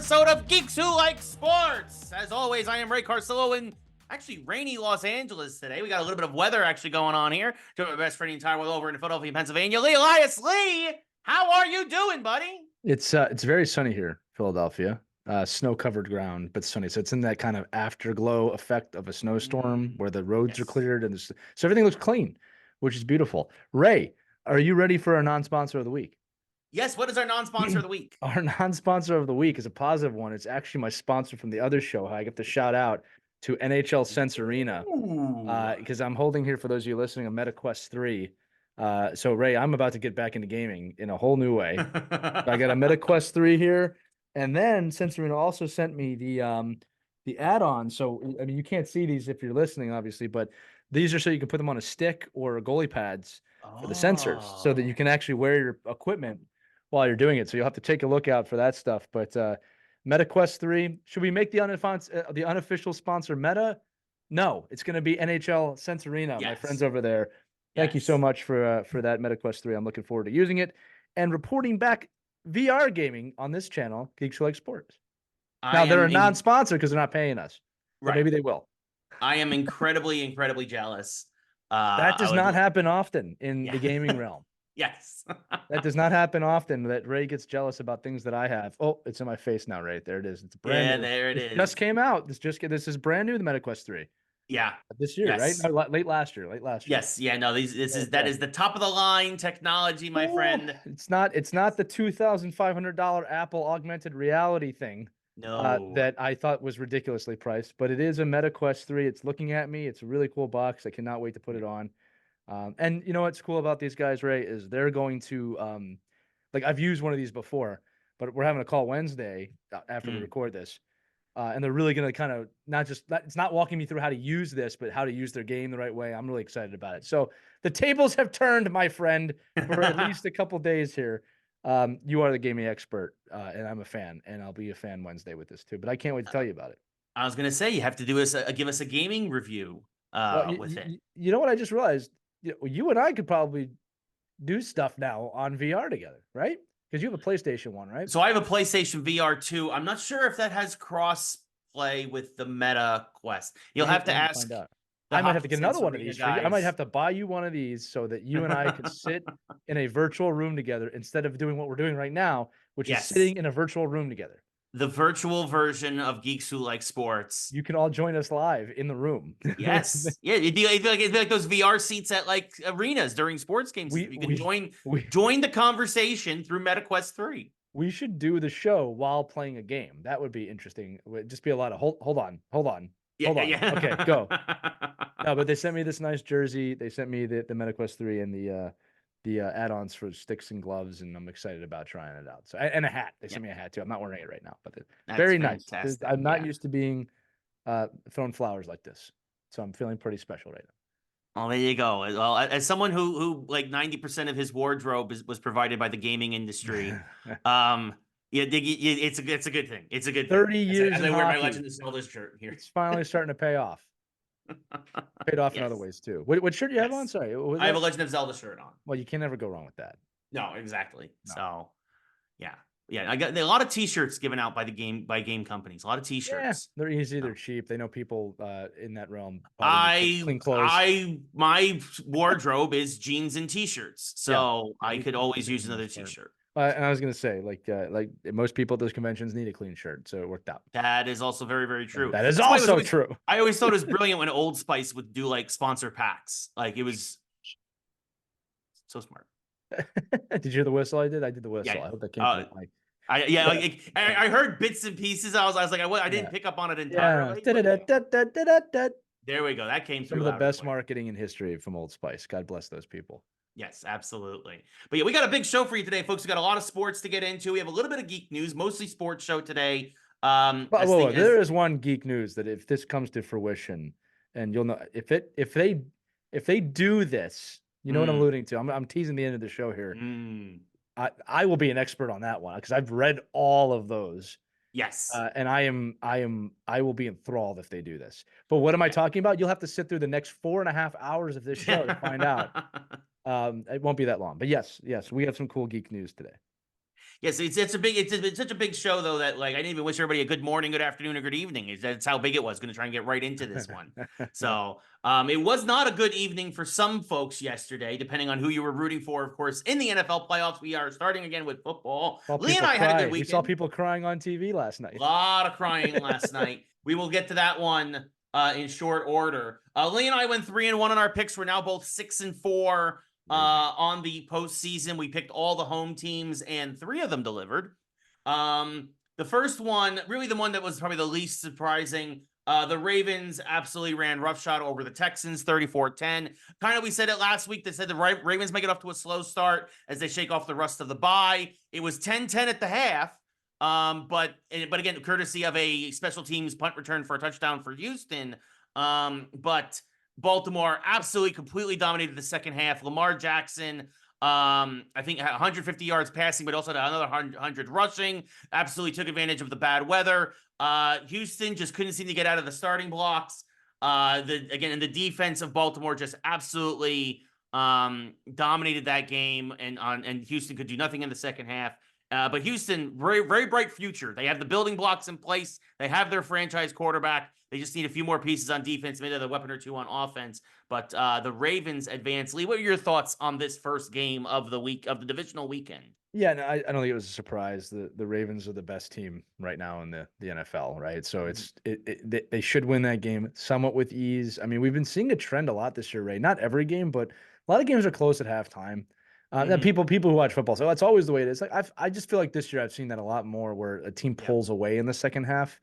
episode of Geeks Who Like Sports. As always, I am Ray Carcillo in actually rainy Los Angeles today. We got a little bit of weather actually going on here. Doing my best friend the entire world over in Philadelphia, Pennsylvania. Lee Elias. Lee, how are you doing, buddy? It's very sunny here, Philadelphia. Snow-covered ground, but sunny. So it's in that kind of afterglow effect of a snowstorm where the roads are Yes. cleared and so everything looks clean, which is beautiful. Ray, are you ready for our non-sponsor of the week? Yes, what is our non-sponsor of the week? Our non-sponsor of the week is a positive one. It's actually my sponsor from the other show. I get to shout out to NHL Sense Arena because I'm holding here, for those of you listening, a MetaQuest 3. So Ray, I'm about to get back into gaming in a whole new way. I got a MetaQuest 3 here, and then Sense Arena also sent me the add-on. So I mean, you can't see these if you're listening, obviously, but these are so you can put them on a stick or goalie pads for the sensors, so that you can actually wear your equipment while you're doing it. So you'll have to take a look out for that stuff. But MetaQuest 3, should we make the unofficial sponsor Meta? No, it's going to be NHL Sense Arena, my friends over there. Thank you so much for that MetaQuest 3. I'm looking forward to using it and reporting back VR gaming on this channel, Geeks Who Like Sports. Now, they're a non-sponsor because they're not paying us. Right. Maybe they will. I am incredibly jealous. That does not happen often in the gaming realm. Yes. That does not happen often, that Ray gets jealous about things that I have. Oh, it's in my face now, Ray. There it is. It's brand new. There it is. Just came out. This is brand new, the MetaQuest 3. Yeah. This year, right? No, late last year. Yes. Yeah, no, that is the top of the line technology, my friend. It's not the $2,500 Apple augmented reality thing. No. That I thought was ridiculously priced, but it is a MetaQuest 3. It's looking at me. It's a really cool box. I cannot wait to put it on. And you know what's cool about these guys, Ray, is they're going to like, I've used one of these before, but we're having a call Wednesday after we record this. And they're really going to kind of it's not walking me through how to use this, but how to use their game the right way. I'm really excited about it. So the tables have turned, my friend, for at least a couple days here. You are the gaming expert, and I'm a fan, and I'll be a fan Wednesday with this too. But I can't wait to tell you about it. I was going to say, you have to give us a gaming review with it. You know what I just realized? You and I could probably do stuff now on VR together, right? Because you have a PlayStation 1, right? So I have a PlayStation VR 2. I'm not sure if that has cross play with the Meta Quest. You'll have to ask. I might have to get another one of these. I might have to buy you one of these so that you and I could sit in a virtual room together instead of doing what we're doing right now, which is sitting in a virtual room together. The virtual version of Geeks Who Like Sports. You can all join us live in the room. Yes. Yeah, it'd be like those VR seats at like arenas during sports games. You can join the conversation through MetaQuest 3. We should do the show while playing a game. That would be interesting. It would just be a lot of hold on. Yeah. Okay, go. No, but they sent me this nice jersey. They sent me the MetaQuest 3 and the add-ons for sticks and gloves, and I'm excited about trying it out. So, and a hat. They sent me a hat too. I'm not wearing it right now, but that's very fantastic. Nice. I'm not used to being thrown flowers like this, so I'm feeling pretty special right now. Oh, there you go. Well, as someone who like 90% of his wardrobe was provided by the gaming industry, it's a good thing. It's a good 30 years. As I wear my Legend of Zelda shirt here. It's finally starting to pay off. Paid off in other ways too. What shirt do you have on? Sorry, I have a Legend of Zelda shirt on. Well, you can never go wrong with that. No, exactly. No. So, yeah. I got a lot of T-shirts given out by game companies. A lot of T-shirts. Yeah, they're easy. They're cheap. They know people in that realm. Clean clothes. My wardrobe is jeans and T-shirts, so I could always use another T-shirt. And I was gonna say, like most people at those conventions need a clean shirt, so it worked out. That is also very, very true. That is also true. I always thought it was brilliant when Old Spice would do like sponsor packs. Like, it was so smart. Did you hear the whistle I did? I did the whistle. Yeah. I hope that came from the mic. I heard bits and pieces. I was like, I didn't pick up on it entirely. Yeah. There we go. That came through. Some of the best marketing in history from Old Spice. God bless those people. Yes, absolutely. But yeah, we got a big show for you today, folks. We got a lot of sports to get into. We have a little bit of geek news, mostly sports show today. There is one geek news that if this comes to fruition, and you'll know if they do this, you know what I'm alluding to. I'm teasing the end of the show here. I will be an expert on that one because I've read all of those. Yes. And I will be enthralled if they do this. But what am I talking about? You'll have to sit through the next 4.5 hours of this show to find out. It won't be that long. But yes, we have some cool geek news today. Yes, it's such a big show though that like I didn't even wish everybody a good morning, good afternoon, or good evening. That's how big it was. Going to try and get right into this one. So it was not a good evening for some folks yesterday, depending on who you were rooting for. Of course, in the NFL playoffs, we are starting again with football. Saw Lee and people I had a good cry. We saw weekend. people crying on TV last A night. lot of crying last night. We will get to that one in short order. Lee and I went 3-1 on our picks. We're now both 6-4 on the postseason. We picked all the home teams, and 3 of them delivered. The first one, really the one that was probably the least surprising, the Ravens absolutely ran roughshod over the Texans, 34-10. Kind of, we said it last week. They said the Ravens make it off to a slow start as they shake off the rust of the bye. It was 10-10 at the half. But again, courtesy of a special teams punt return for a touchdown for Houston. But Baltimore absolutely completely dominated the second half. Lamar Jackson, I think 150 yards passing, but also another 100 rushing. Absolutely took advantage of the bad weather. Houston just couldn't seem to get out of the starting blocks. The defense of Baltimore just absolutely dominated that game, and Houston could do nothing in the second half. But Houston, very, very bright future. They have the building blocks in place. They have their franchise quarterback. They just need a few more pieces on defense, maybe a weapon or two on offense. But the Ravens advance. Lee, what are your thoughts on this first game of the week of the divisional weekend? Yeah, no, I don't think it was a surprise. The Ravens are the best team right now in the NFL, right? So they should win that game somewhat with ease. I mean, we've been seeing a trend a lot this year, right? Not every game, but a lot of games are close at halftime. People who watch football, so that's always the way it is. Like I just feel like this year I've seen that a lot more, where a team pulls away in the second half.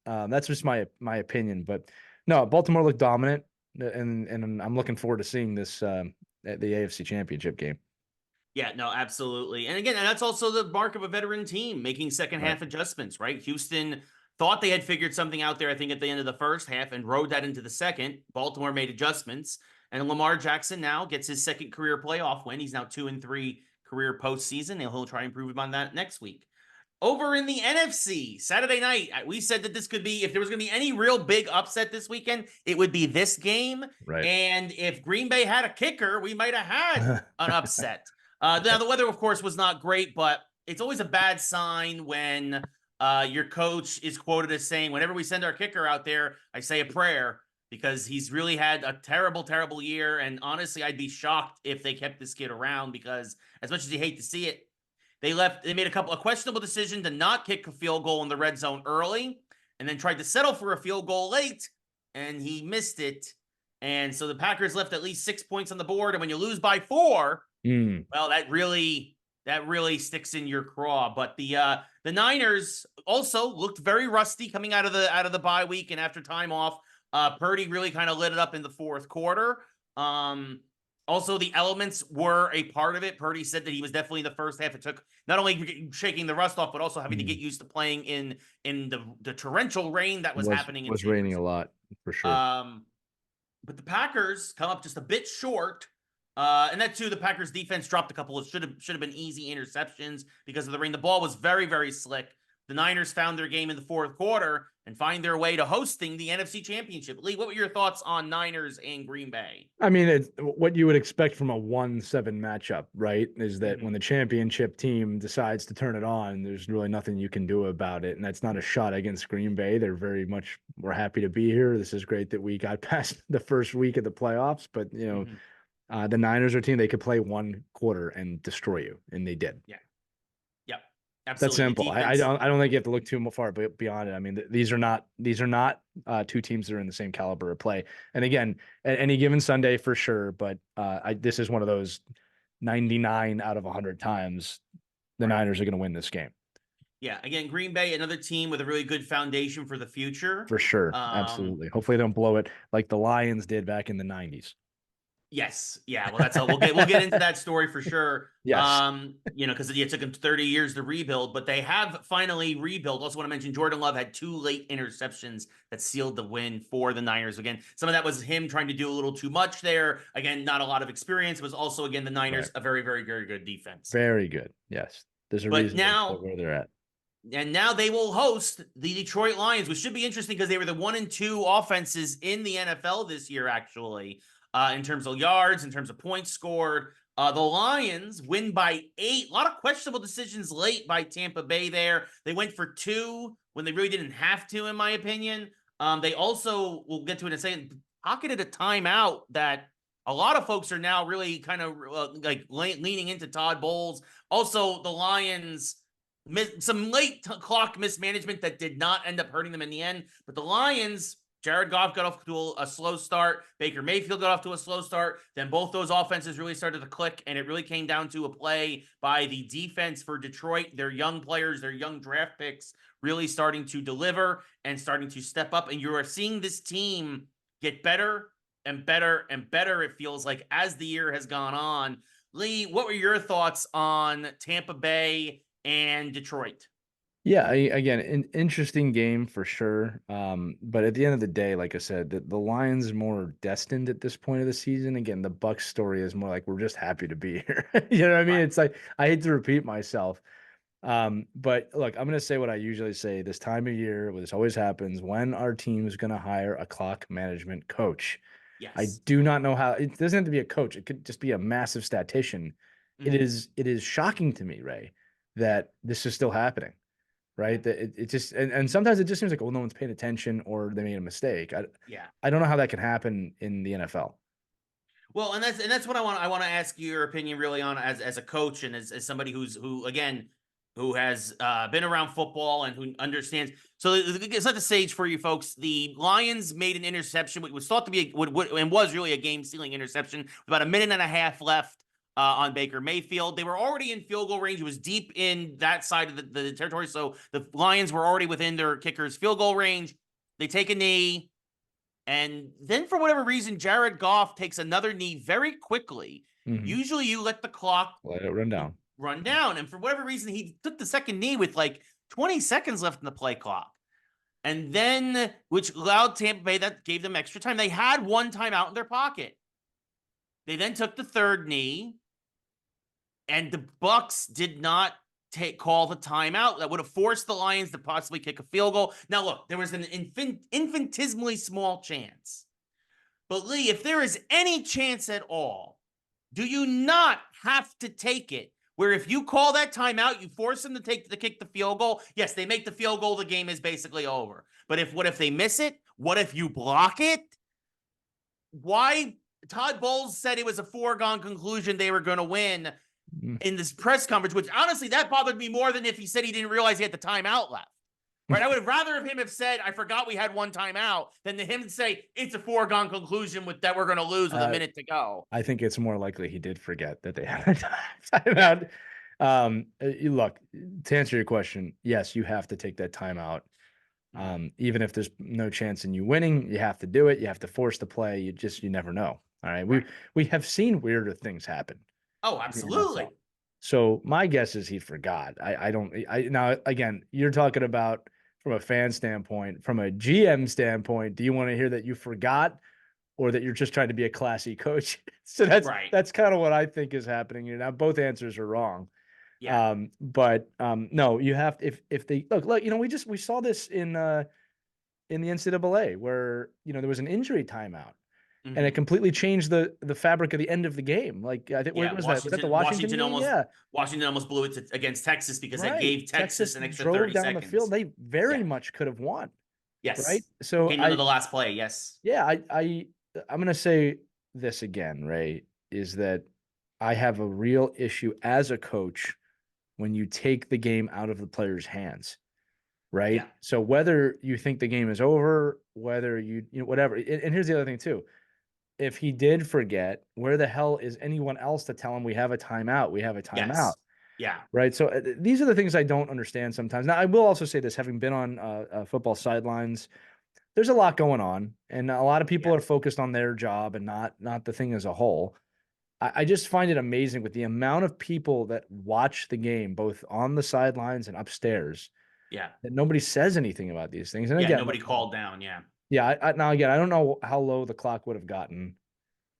That's just my opinion, but no, Baltimore looked dominant, and I'm looking forward to seeing this at the AFC Championship game. Yeah, no, absolutely. And again, and that's also the mark of a veteran team, making second half adjustments, right? Houston thought they had figured something out there, I think, at the end of the first half, and rode that into the second. Baltimore made adjustments, and Lamar Jackson now gets his second career playoff win. He's now 2-3 career postseason, and he'll try and improve upon that next week. Over in the NFC, Saturday night, we said that this could be, if there was going to be any real big upset this weekend, it would be this game. Right. And if Green Bay had a kicker, we might have had an upset. Now, the weather, of course, was not great, but it's always a bad sign when your coach is quoted as saying, whenever we send our kicker out there, I say a prayer, because he's really had a terrible, terrible year. And honestly, I'd be shocked if they kept this kid around, because as much as you hate to see it, they made a questionable decision to not kick a field goal in the red zone early, and then tried to settle for a field goal late, and he missed it. And so the Packers left at least 6 points on the board. And when you lose by 4, well, that really sticks in your craw. But the Niners also looked very rusty coming out of the bye week and after time off. Purdy really kind of lit it up in the fourth quarter. Also, the elements were a part of it. Purdy said that he was definitely in the first half. It took not only shaking the rust off, but also having to get used to playing in the torrential rain that was happening. It was raining a lot for sure. But the Packers come up just a bit short. And that too, the Packers defense dropped a couple of should have been easy interceptions because of the rain. The ball was very, very slick. The Niners found their game in the fourth quarter and find their way to hosting the NFC Championship. Lee, what were your thoughts on Niners and Green Bay? I mean, it's what you would expect from a 1-7 matchup, right? Is that when the championship team decides to turn it on, there's really nothing you can do about it. And that's not a shot against Green Bay. They're very much, we're happy to be here. This is great that we got past the first week of the playoffs, but the Niners are a team, they could play one quarter and destroy you, and they did. Yeah. Absolutely. That's simple. I don't think you have to look too far beyond it. I mean, these are not two teams that are in the same caliber of play. And again, at any given Sunday for sure, but this is one of those 99 out of 100 times the Niners are going to win this game. Yeah. Again, Green Bay, another team with a really good foundation for the future. For sure. Absolutely. Hopefully they don't blow it like the Lions did back in the 90s. Yes. Yeah. Well, that's we'll get into that story for sure. Yes. Because it took them 30 years to rebuild, but they have finally rebuilt. Also want to mention Jordan Love had 2 late interceptions that sealed the win for the Niners. Again, some of that was him trying to do a little too much there. Again, not a lot of experience. It was also, again, the Niners, a very, very, very good defense. Very good. Yes. There's a reason where they're at. And now they will host the Detroit Lions, which should be interesting because they were the 1 and 2 offenses in the NFL this year, actually. In terms of yards, in terms of points scored. The Lions win by 8. A lot of questionable decisions late by Tampa Bay there. They went for 2 when they really didn't have to, in my opinion. They also, we'll get to it in a second, pocketed a timeout that a lot of folks are now really kind of leaning into Todd Bowles. Also, the Lions some late clock mismanagement that did not end up hurting them in the end. But the Lions, Jared Goff got off to a slow start. Baker Mayfield got off to a slow start. Then both those offenses really started to click, and it really came down to a play by the defense for Detroit. Their young players, their young draft picks really starting to deliver and starting to step up. And you are seeing this team get better and better and better, it feels like, as the year has gone on. Lee, what were your thoughts on Tampa Bay and Detroit? Yeah, again, an interesting game for sure. But at the end of the day, like I said, the Lions are more destined at this point of the season. Again, the Bucs story is more like we're just happy to be here. You know what I mean? Right. It's like I hate to repeat myself. But look, I'm gonna say what I usually say this time of year. This always happens when our team is gonna hire a clock management coach. I Yes. do not know how. It doesn't have to be a coach. It could just be a massive statistician. It is shocking to me, Ray, that this is still happening. Right? That it just and sometimes it just seems like, oh, no one's paying attention or they made a mistake. Yeah. I don't know how that can happen in the NFL. Well, and that's what I want to ask you your opinion really on as a coach and as somebody who again who has been around football and who understands. So it's not the stage for you folks. The Lions made an interception, which was thought to be and was really a game-stealing interception. With about a minute and a half left on Baker Mayfield. They were already in field goal range. It was deep in that side of the territory, so the Lions were already within their kicker's field goal range. They take a knee. And then for whatever reason, Jared Goff takes another knee very quickly. Usually you let the clock Let it run down. And for whatever reason, he took the second knee with like 20 seconds left in the play clock. And then, which allowed Tampa Bay, that gave them extra time. They had one timeout in their pocket. They then took the third knee, and the Bucs did not call the timeout. That would have forced the Lions to possibly kick a field goal. Now, look, there was an infinitesimally small chance. But Lee, if there is any chance at all, do you not have to take it? Where if you call that timeout, you force them to kick the field goal. Yes, they make the field goal. The game is basically over. But what if they miss it? What if you block it? Why? Todd Bowles said it was a foregone conclusion they were going to win in this press conference, which honestly, that bothered me more than if he said he didn't realize he had the timeout left. Right? I would have rather him have said, I forgot we had one timeout, than to him say it's a foregone conclusion that we're going to lose with a minute to go. I think it's more likely he did forget that they had a timeout. Look, to answer your question, yes, you have to take that timeout. Even if there's no chance in you winning, you have to do it. You have to force the play. You never know. All right. We have seen weirder things happen. Oh, absolutely. So my guess is he forgot. Now again, you're talking about from a fan standpoint, from a GM standpoint. Do you want to hear that you forgot, or that you're just trying to be a classy coach? So that's kind of what I think is happening here. Now both answers are wrong. Yeah. No, you have if they look, we saw this in the NCAA where there was an injury timeout. And it completely changed the fabric of the end of the game. Like I think where was that? Was that the Washington game? Washington almost blew it against Texas because that gave Texas an extra drove 30 down seconds. The field. They very much could have won. Yes. Right. So came into the last play. Yes. Yeah. I'm gonna say this again, Ray, is that I have a real issue as a coach when you take the game out of the player's hands. Right. Yeah. So whether you think the game is over, whether whatever, and here's the other thing too. If he did forget, where the hell is anyone else to tell him we have a timeout? We have a timeout. Yes. Yeah. Right. So these are the things I don't understand sometimes. Now, I will also say this, having been on football sidelines, there's a lot going on, and a lot of people are focused on their job and not the thing as a whole. I just find it amazing with the amount of people that watch the game, both on the sidelines and upstairs. Yeah. That nobody says anything about these things. And again, nobody called down. Yeah. Yeah. Now again, I don't know how low the clock would have gotten.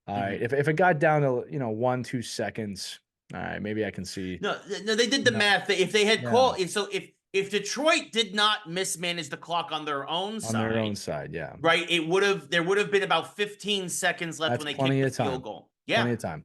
All right. If it got down to 1-2 seconds, all right, maybe I can see. No, they did the math. If they had called, so if Detroit did not mismanage the clock on their own side, yeah, right, there would have been about 15 seconds left when they kicked the field goal. Yeah, plenty of time.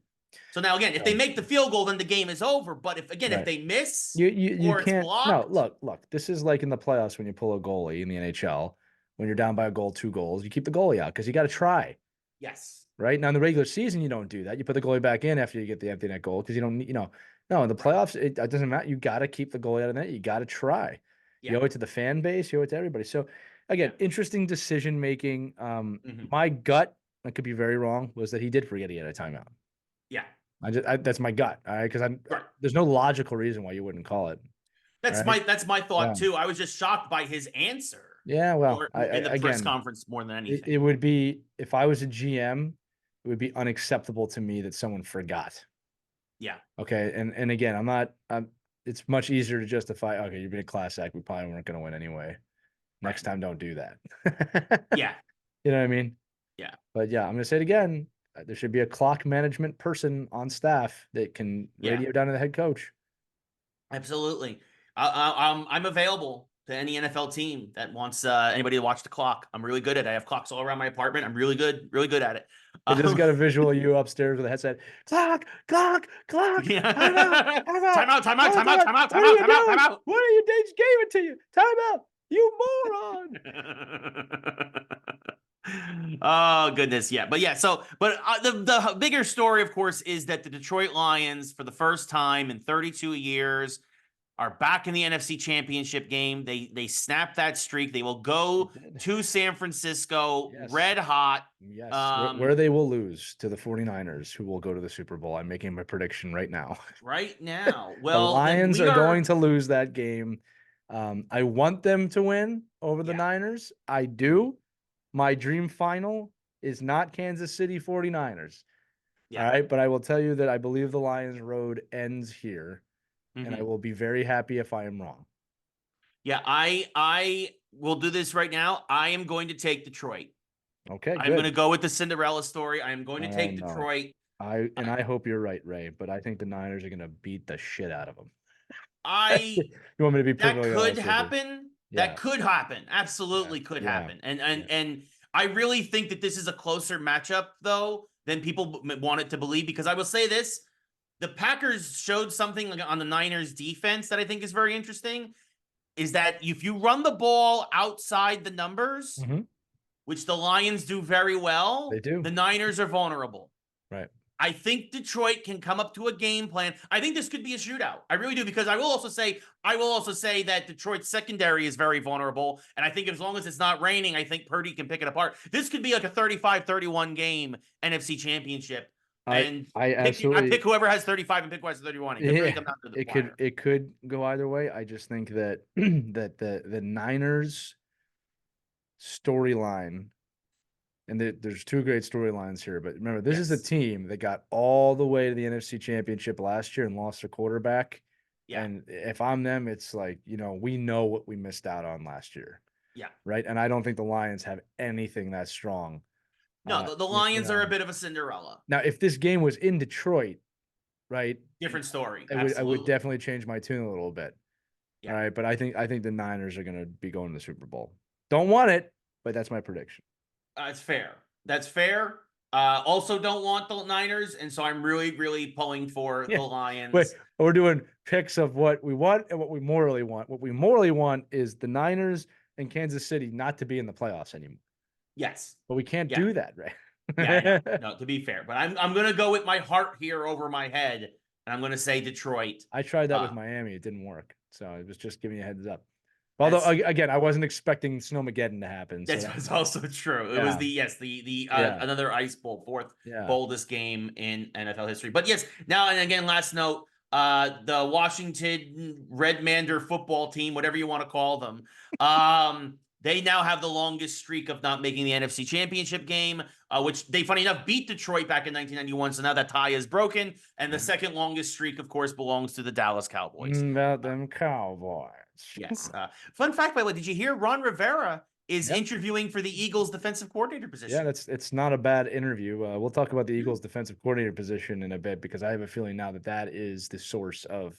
So now again, if they make the field goal, then the game is over. But if Right. they miss You or it's can't. No, blocked, look. This is like in the playoffs when you pull a goalie in the NHL. When you're down by a goal, 2 goals, you keep the goalie out because you got to try. yes, Right now in the regular season, you don't do that. You put the goalie back in after you get the empty net goal because you don't. No, in the right, playoffs, it doesn't matter. You got to keep the goalie out of the net. You got to try. yeah, You owe it to the fan base. You owe it to everybody. So again, yeah, interesting decision making. hmm My gut, I could be very wrong, was that he did forget he had a timeout. yeah, That's my gut. All right, because right. there's no logical reason why you wouldn't call it. All right. That's my thought Yeah. too. I was just shocked by his answer Yeah. Well, more I in the press again, conference more than it anything. would be if I was a GM, it would be unacceptable to me that someone forgot. Yeah, Okay. And again, it's much easier to justify, okay, you're being a class act. We probably weren't going to win anyway. right. Next time, don't do that. Yeah, You know what I mean? yeah, But yeah, I'm going to say it again. There should be a clock management person on staff that can yeah. radio down to the head coach. Absolutely. I'm available to any NFL team that wants anybody to watch the clock. I'm really good at it. I have clocks all around my apartment. I'm really good at it. I just got a visual of you upstairs with a headset. Clock, clock, clock. Yeah. Time out, time out, Time out, time out, time out, time out, What time are out, you time out, time doing? out. What are you? They just gave it to you. Time out. You moron. Oh goodness, yeah, but yeah. So, but the bigger story, of course, is that the Detroit Lions, for the first time in 32 years, are back in the NFC Championship game. They snapped that streak. They will go to San Francisco Yes. red hot. Yes. Where they will lose to the 49ers, who will go to the Super Bowl. I'm making my prediction right now. Right now. The Well, then Lions we are going to lose that game. I want them to win over the Yeah. Niners. I do. My dream final is not Kansas City 49ers. Yeah. All right. But I will tell you that I believe the Lions road ends here. And I will be very happy if I am wrong. Yeah, I will do this right now. I am going to take Detroit. Okay, I'm good. going to go with the Cinderella story. I am going to take No. Detroit. I hope you're right, Ray, but I think the Niners are going to beat the shit out of them. You want me to be that perfectly could honest with you? happen. Yeah. That could happen. Absolutely could Yeah. happen. And I really think that this is a closer matchup though than people want it to believe, because I will say this, the Packers showed something on the Niners defense that I think is very interesting, is that if you run the ball outside the numbers, which the Lions do very well, They do. the Niners are vulnerable. Right. I think Detroit can come up to a game plan. I think this could be a shootout. I really do, because I will also say that Detroit's secondary is very vulnerable. And I think as long as it's not raining, I think Purdy can pick it apart. This could be like a 35-31 game NFC Championship. And I pick whoever has 35 and pick who has 31. It could really come down to the wire. It could go either way. I just think that that the Niners storyline, and there's two great storylines here, but remember, this is a team that got all the way to the NFC Championship last year and lost their quarterback. Yeah. And if I'm them, it's like, we know what we missed out on last year. Yeah. Right. And I don't think the Lions have anything that strong. No, the Lions are a bit of a Cinderella. Now, if this game was in Detroit, right? Different story. I would definitely change my tune a little bit. Yeah. All right. But I think the Niners are going to be going to the Super Bowl. Don't want it, but that's my prediction. It's fair. That's fair. Also don't want the Niners, and so I'm really, really pulling for the Lions. Wait, we're doing picks of what we want and what we morally want. What we morally want is the Niners and Kansas City not to be in the playoffs anymore. Yes. But we can't do that, right? No, to be fair. But I'm going to go with my heart here over my head, and I'm going to say Detroit. I tried that with Miami. It didn't work. So it was just giving you a heads up. Although, again, I wasn't expecting Snowmageddon to happen. So that's also true. It was another Ice Bowl, fourth boldest game in NFL history. But yes, now and again, last note, the Washington VanDerveer football team, whatever you want to call them, they now have the longest streak of not making the NFC Championship game, which they, funny enough, beat Detroit back in 1991. So now that tie is broken. And the second longest streak, of course, belongs to the Dallas Cowboys. About them Cowboys. Yes. Fun fact, by the way, did you hear Ron Rivera is interviewing for the Eagles defensive coordinator position? Yeah, it's not a bad interview. We'll talk about the Eagles defensive coordinator position in a bit, because I have a feeling now that is the source of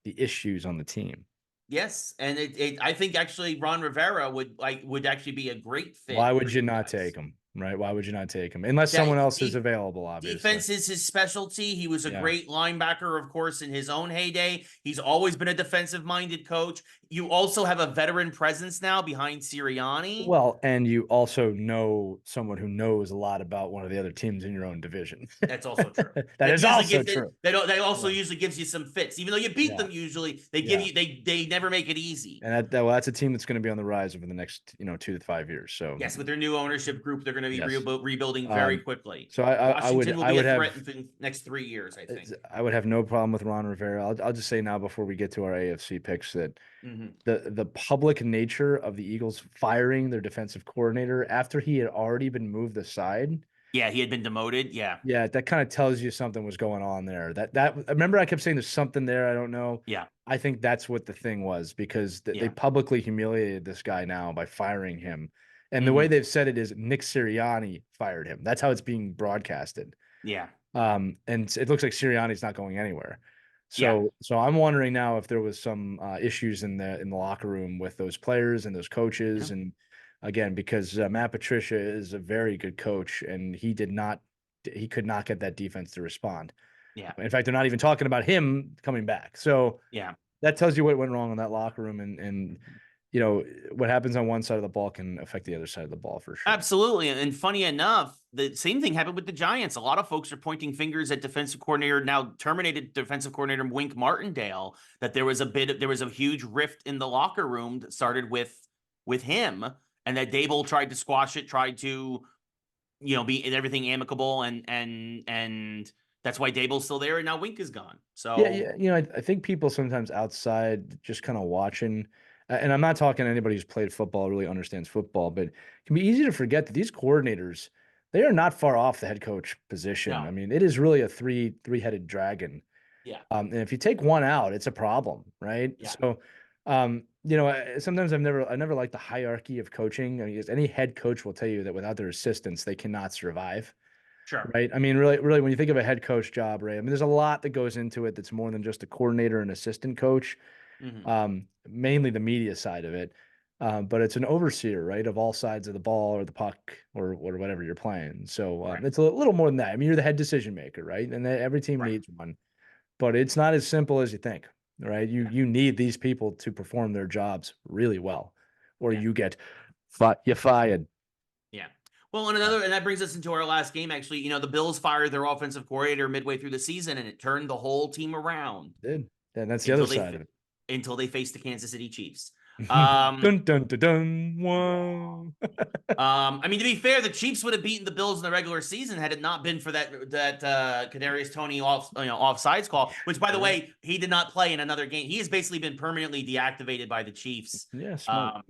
the issues on the team. Yes, and I think actually Ron Rivera would actually be a great fit. Why would you not take him? right? Why would you not take him? Unless Yeah, someone else is available, obviously. defense is his specialty. He was a Yeah. great linebacker, of course, in his own heyday. He's always been a defensive-minded coach. You also have a veteran presence now behind Sirianni. Well, and you also know someone who knows a lot about one of the other teams in your own division. That's also true. That is usually also gives true. that also Yeah. usually gives you some fits. Even though you beat Yeah. them usually, they give Yeah. you they never make it easy. And well, that's a team that's going to be on the rise over the next, 2 to 5 years. So Yes, with their new ownership group, they're going to be yes. rebuilding very quickly. So I would Washington will I be would a have threat in the next 3 years, I think. I would have no problem with Ron Rivera. I'll just say now before we get to our AFC picks that Mhm. the public nature of the Eagles firing their defensive coordinator after he had already been moved aside. Yeah, he had been demoted. Yeah. Yeah, that kind of tells you something was going on there. That remember I kept saying there's something there. I don't know. Yeah. I think that's what the thing was because they Yeah. publicly humiliated this guy now by firing him. And the way Mhm. they've said it is Nick Sirianni fired him. That's how it's being broadcasted. Yeah. And it looks like Sirianni's not going anywhere. Yeah. So I'm wondering now if there was some issues in the locker room with those players and those coaches, Yeah. and again because Matt Patricia is a very good coach, and he could not get that defense to respond. Yeah. In fact, they're not even talking about him coming back. So Yeah. that tells you what went wrong in that locker room, and what happens on one side of the ball can affect the other side of the ball for sure. Absolutely. And funny enough, the same thing happened with the Giants. A lot of folks are pointing fingers at defensive coordinator, now terminated defensive coordinator Wink Martindale, that there was a huge rift in the locker room that started with him, and that Dable tried to squash it, tried to, be everything amicable, and that's why Dable's still there, and now Wink is gone. So Yeah. I think people sometimes outside just kind of watching, and I'm not talking to anybody who's played football, really understands football, but it can be easy to forget that these coordinators, they are not far off the head coach position. no. I mean, it is really a three-headed dragon. Yeah. And if you take one out, it's a problem, right? Yeah. So, sometimes I never liked the hierarchy of coaching. I mean, any head coach will tell you that without their assistants, they cannot survive. Sure. Right. I mean, really, when you think of a head coach job, right? I mean, there's a lot that goes into it that's more than just a coordinator and assistant coach, Mm-hmm. mainly the media side of it. But it's an overseer, right, of all sides of the ball or the puck or whatever you're playing. So Right. it's a little more than that. I mean, you're the head decision maker, right? And every team Right. needs one, but it's not as simple as you think, right? Yeah. You need these people to perform their jobs really well, or Yeah. you get you fired. Yeah. Well, and that brings us into our last game. Actually, the Bills fired their offensive coordinator midway through the season, and it turned the whole team around Did. And that's the until other they side of it. until they faced the Kansas City Chiefs. Dun dun dun dun. Whoa. I mean, to be fair, the Chiefs would have beaten the Bills in the regular season had it not been for that Kadarius Toney offsides call. Which, by the way, he did not play in another game. He has basically been permanently deactivated by the Chiefs. Yeah, smart.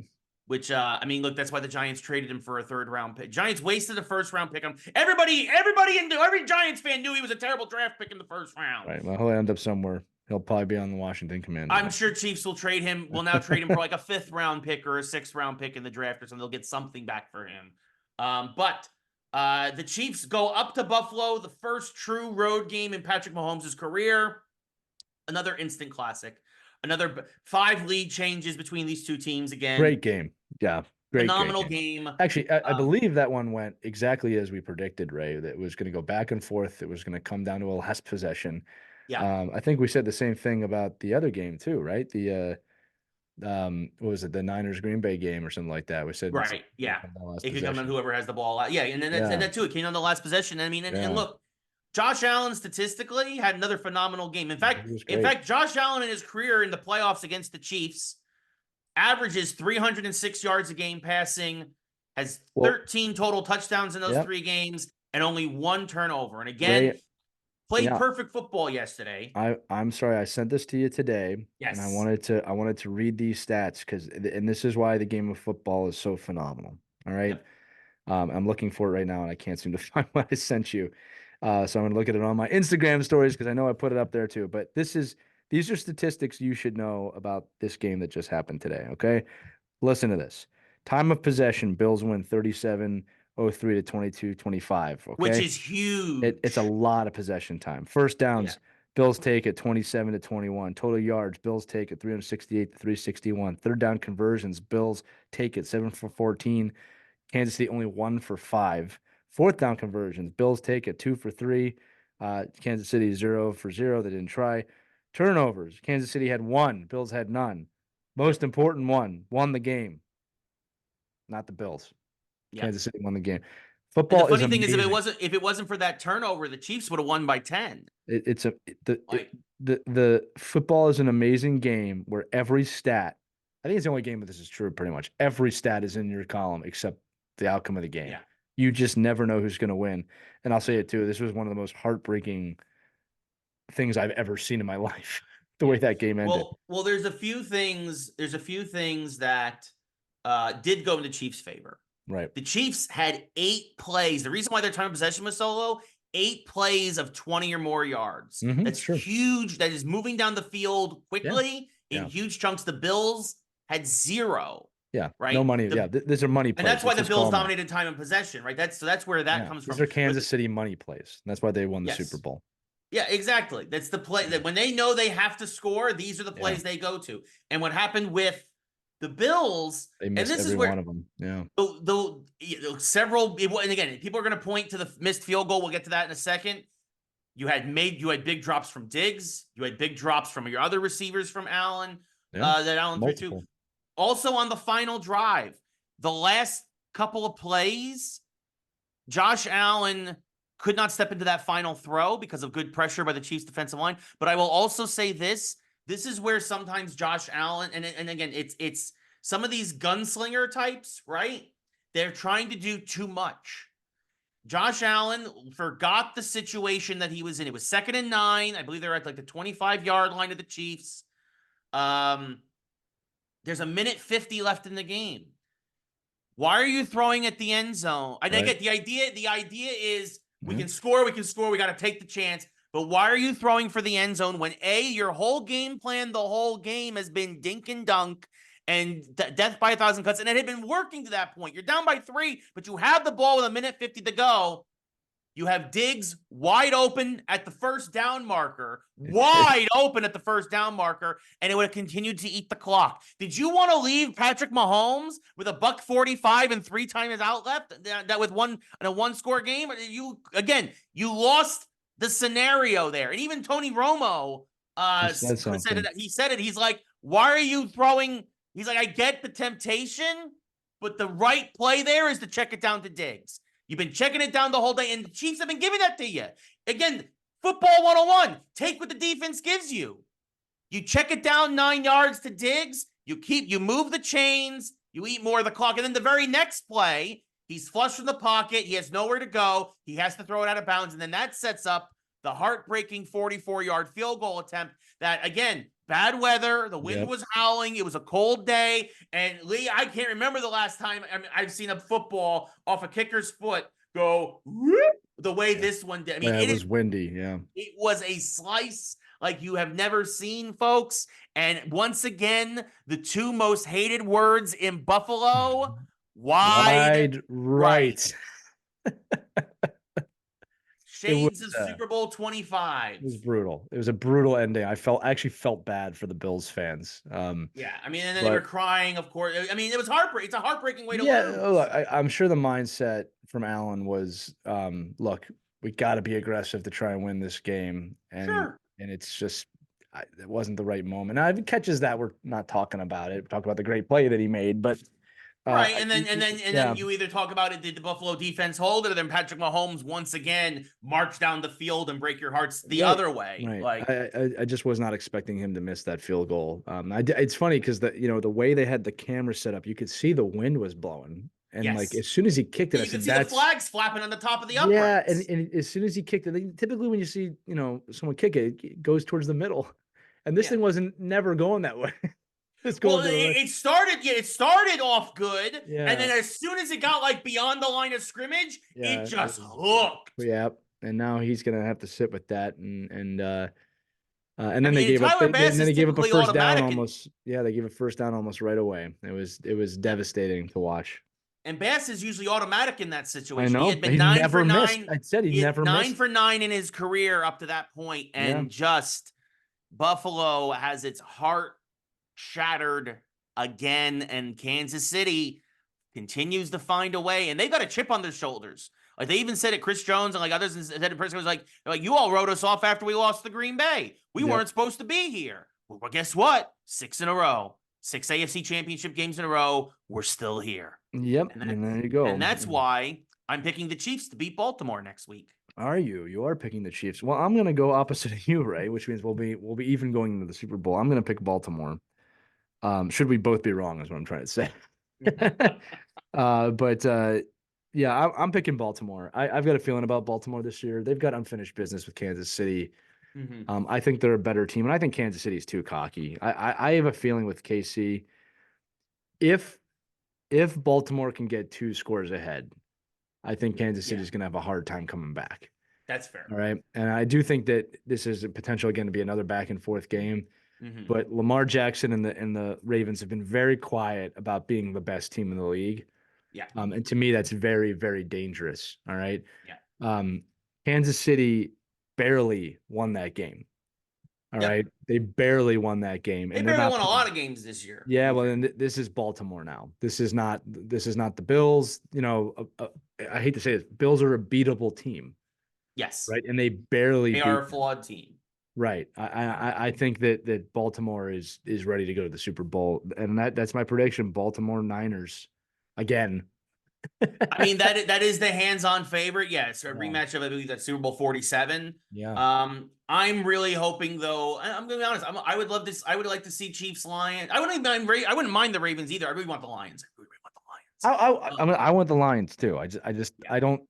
Which I mean, look, that's why the Giants traded him for a third-round pick. Giants wasted a first-round pick on him. Every Giants fan knew he was a terrible draft pick in the first round. Right. Well, he'll end up somewhere. He'll probably be on the Washington Commanders. I'm sure Chiefs will trade him. Will now trade him for like a fifth-round pick or a sixth-round pick in the draft or something. They'll get something back for him. But the Chiefs go up to Buffalo, the first true road game in Patrick Mahomes' career. Another instant classic. Another 5 lead changes between these two teams again. Great game. Yeah. Phenomenal game. Actually, I believe that one went exactly as we predicted, Ray. That it was going to go back and forth. It was going to come down to a last possession. Yeah. I think we said the same thing about the other game too, right? The what was it, the Niners Green Bay game or something like that? We said Right. Yeah. It could come on whoever has the ball. Yeah. And then that too. It came on the last possession. I mean, and look, Josh Allen statistically had another phenomenal game. In fact, Josh Allen in his career in the playoffs against the Chiefs averages 306 yards a game passing, has 13 total touchdowns in those 3 games, and only 1 turnover. And again, played perfect football yesterday. I'm sorry, I sent this to you today. Yes. And I wanted to read these stats and this is why the game of football is so phenomenal. All right. Yep. I'm looking for it right now and I can't seem to find what I sent you. So I'm going to look at it on my Instagram stories because I know I put it up there too. But these are statistics you should know about this game that just happened today. Okay. Listen to this. Time of possession, Bills win 37-03 to 22-25. Okay. Which is huge. It's a lot of possession time. First downs, Bills take it 27-21. Total yards, Bills take it 368 to 361. Third down conversions, Bills take it 7 for 14. Kansas City only 1 for 5. Fourth down conversions. Bills take it 2 for 3. Kansas City 0 for 0. They didn't try. Turnovers. Kansas City had 1. Bills had none. Most important one. Won the game. Not the Bills. Yeah. Kansas City won the game. And the Football is funny thing is, amazing. if it wasn't for that turnover, the Chiefs would have won by 10. The football is an amazing game where every stat, I think it's the only game where this is true pretty much. Every stat is in your column except the outcome of the game. Yeah. You just never know who's going to win. And I'll say it too, this was one of the most heartbreaking things I've ever seen in my life. The way that game ended. Well, there's a few things that did go in the Chiefs' favor. Right. The Chiefs had 8 plays. The reason why their time of possession was so low, 8 plays of 20 or more yards. That's huge. That is moving down the field quickly in huge chunks. The Bills had 0. Yeah. Right. No money. These are money plays. And that's why the Bills dominated time of possession, right? That's where that comes from. These are Kansas City money plays. That's why they won the Super Bowl. Yeah, exactly. That's the play that when they know they have to score, these are the plays they go to. And what happened with the Bills, they missed and this every is where one of them. Yeah. Several, and again, people are going to point to the missed field goal. We'll get to that in a second. You had big drops from Diggs. You had big drops from your other receivers from Allen. That Allen threw to. Also on the final drive, the last couple of plays, Josh Allen could not step into that final throw because of good pressure by the Chiefs defensive line. But I will also say this is where sometimes Josh Allen, and again, it's some of these gunslinger types, right? They're trying to do too much. Josh Allen forgot the situation that he was in. It was 2nd and 9. I believe they're at like the 25-yard line of the Chiefs. There's a minute 50 left in the game. Why are you throwing at the end zone? I get the idea. The idea is we can score. We got to take the chance. But why are you throwing for the end zone when your whole game plan, the whole game has been dink and dunk and death by 1,000 cuts, and it had been working to that point. You're down by 3, but you have the ball with a minute 50 to go. You have Diggs wide open at the first down marker, and it would have continued to eat the clock. Did you want to leave Patrick Mahomes with $145 and 3 times out left? That with in a 1-score game? You lost the scenario there. And even Tony Romo said it. He's like, why are you throwing? He's like, I get the temptation, but the right play there is to check it down to Diggs. You've been checking it down the whole day, and the Chiefs have been giving that to you. Again, football 101. Take what the defense gives you. You check it down 9 yards to Diggs. You move the chains. You eat more of the clock. And then the very next play, he's flush from the pocket. He has nowhere to go. He has to throw it out of bounds. And then that sets up the heartbreaking 44-yard field goal attempt that, again, bad weather. The wind was howling. It was a cold day. And Lee, I can't remember the last time I've seen a football off a kicker's foot go whoop, the way this one did. I mean, it was windy. Yeah. It was a slice like you have never seen, folks. And once again, the 2 most hated words in Buffalo, wide right. Shades of Super Bowl 25. It was brutal. It was a brutal ending. I actually felt bad for the Bills fans. I mean, and then they were crying, of course. I mean, it was heartbreaking. It's a heartbreaking way to lose. I'm sure the mindset from Allen was, look, we got to be aggressive to try and win this game. And it's just, it wasn't the right moment. Now, if it catches that, we're not talking about it. We talk about the great play that he made, but right, and then you either talk about it, did the Buffalo defense hold it, or then Patrick Mahomes once again march down the field and break your hearts the other way. Right. Like I just was not expecting him to miss that field goal. It's funny because the way they had the camera set up, you could see the wind was blowing, and like as soon as he kicked it, you could see the flags flapping on the top of the uprights. Yeah, and as soon as he kicked it, typically when you see someone kick it, it goes towards the middle, and this thing wasn't never going that way. It started off good, and then as soon as it got like beyond the line of scrimmage, it just hooked. Yeah, and now he's gonna have to sit with that, and then they gave up. Then they gave up a first down almost. Yeah, they gave a first down almost right away. It was devastating to watch. And Bass is usually automatic in that situation. I know. He had been 9 for 9. I said he never missed. 9 for 9 in his career up to that point, and just Buffalo has its heart shattered again, and Kansas City continues to find a way, and they've got a chip on their shoulders. Like they even said it, Chris Jones and like others said in person was like, you all wrote us off after we lost to Green Bay. We weren't supposed to be here. Well, guess what? 6 in a row. 6 AFC championship games in a row. We're still here. Yep. And there you go. And that's why I'm picking the Chiefs to beat Baltimore next week. Are you? You are picking the Chiefs. Well, I'm gonna go opposite of you, Ray, which means we'll be even going into the Super Bowl. I'm gonna pick Baltimore. Should we both be wrong is what I'm trying to say. Yeah, I'm picking Baltimore. I've got a feeling about Baltimore this year. They've got unfinished business with Kansas City. I think they're a better team, and I think Kansas City is too cocky. I have a feeling with KC, if Baltimore can get 2 scores ahead, I think Kansas City is going to have a hard time coming back. That's fair. All right, and I do think that this is a potential again to be another back and forth game. But Lamar Jackson and the Ravens have been very quiet about being the best team in the league. Yeah. And to me, that's very, very dangerous. All right. Yeah. Kansas City barely won that game. All right. They barely won that game. They barely won a lot of games this year. Yeah. Well, then this is Baltimore now. This is not the Bills. You know, I hate to say this. Bills are a beatable team. Yes. Right. And they barely are a flawed team. Right. I think that Baltimore is ready to go to the Super Bowl. And that's my prediction. Baltimore Niners again. I mean, that is the hands-on favorite. Yes, a rematch of, I believe, that Super Bowl 47. Yeah. I'm really hoping, though. I'm gonna be honest. I would love this. I would like to see Chiefs Lions. I wouldn't mind the Ravens either. I really want the Lions. I want the Lions too. I don't.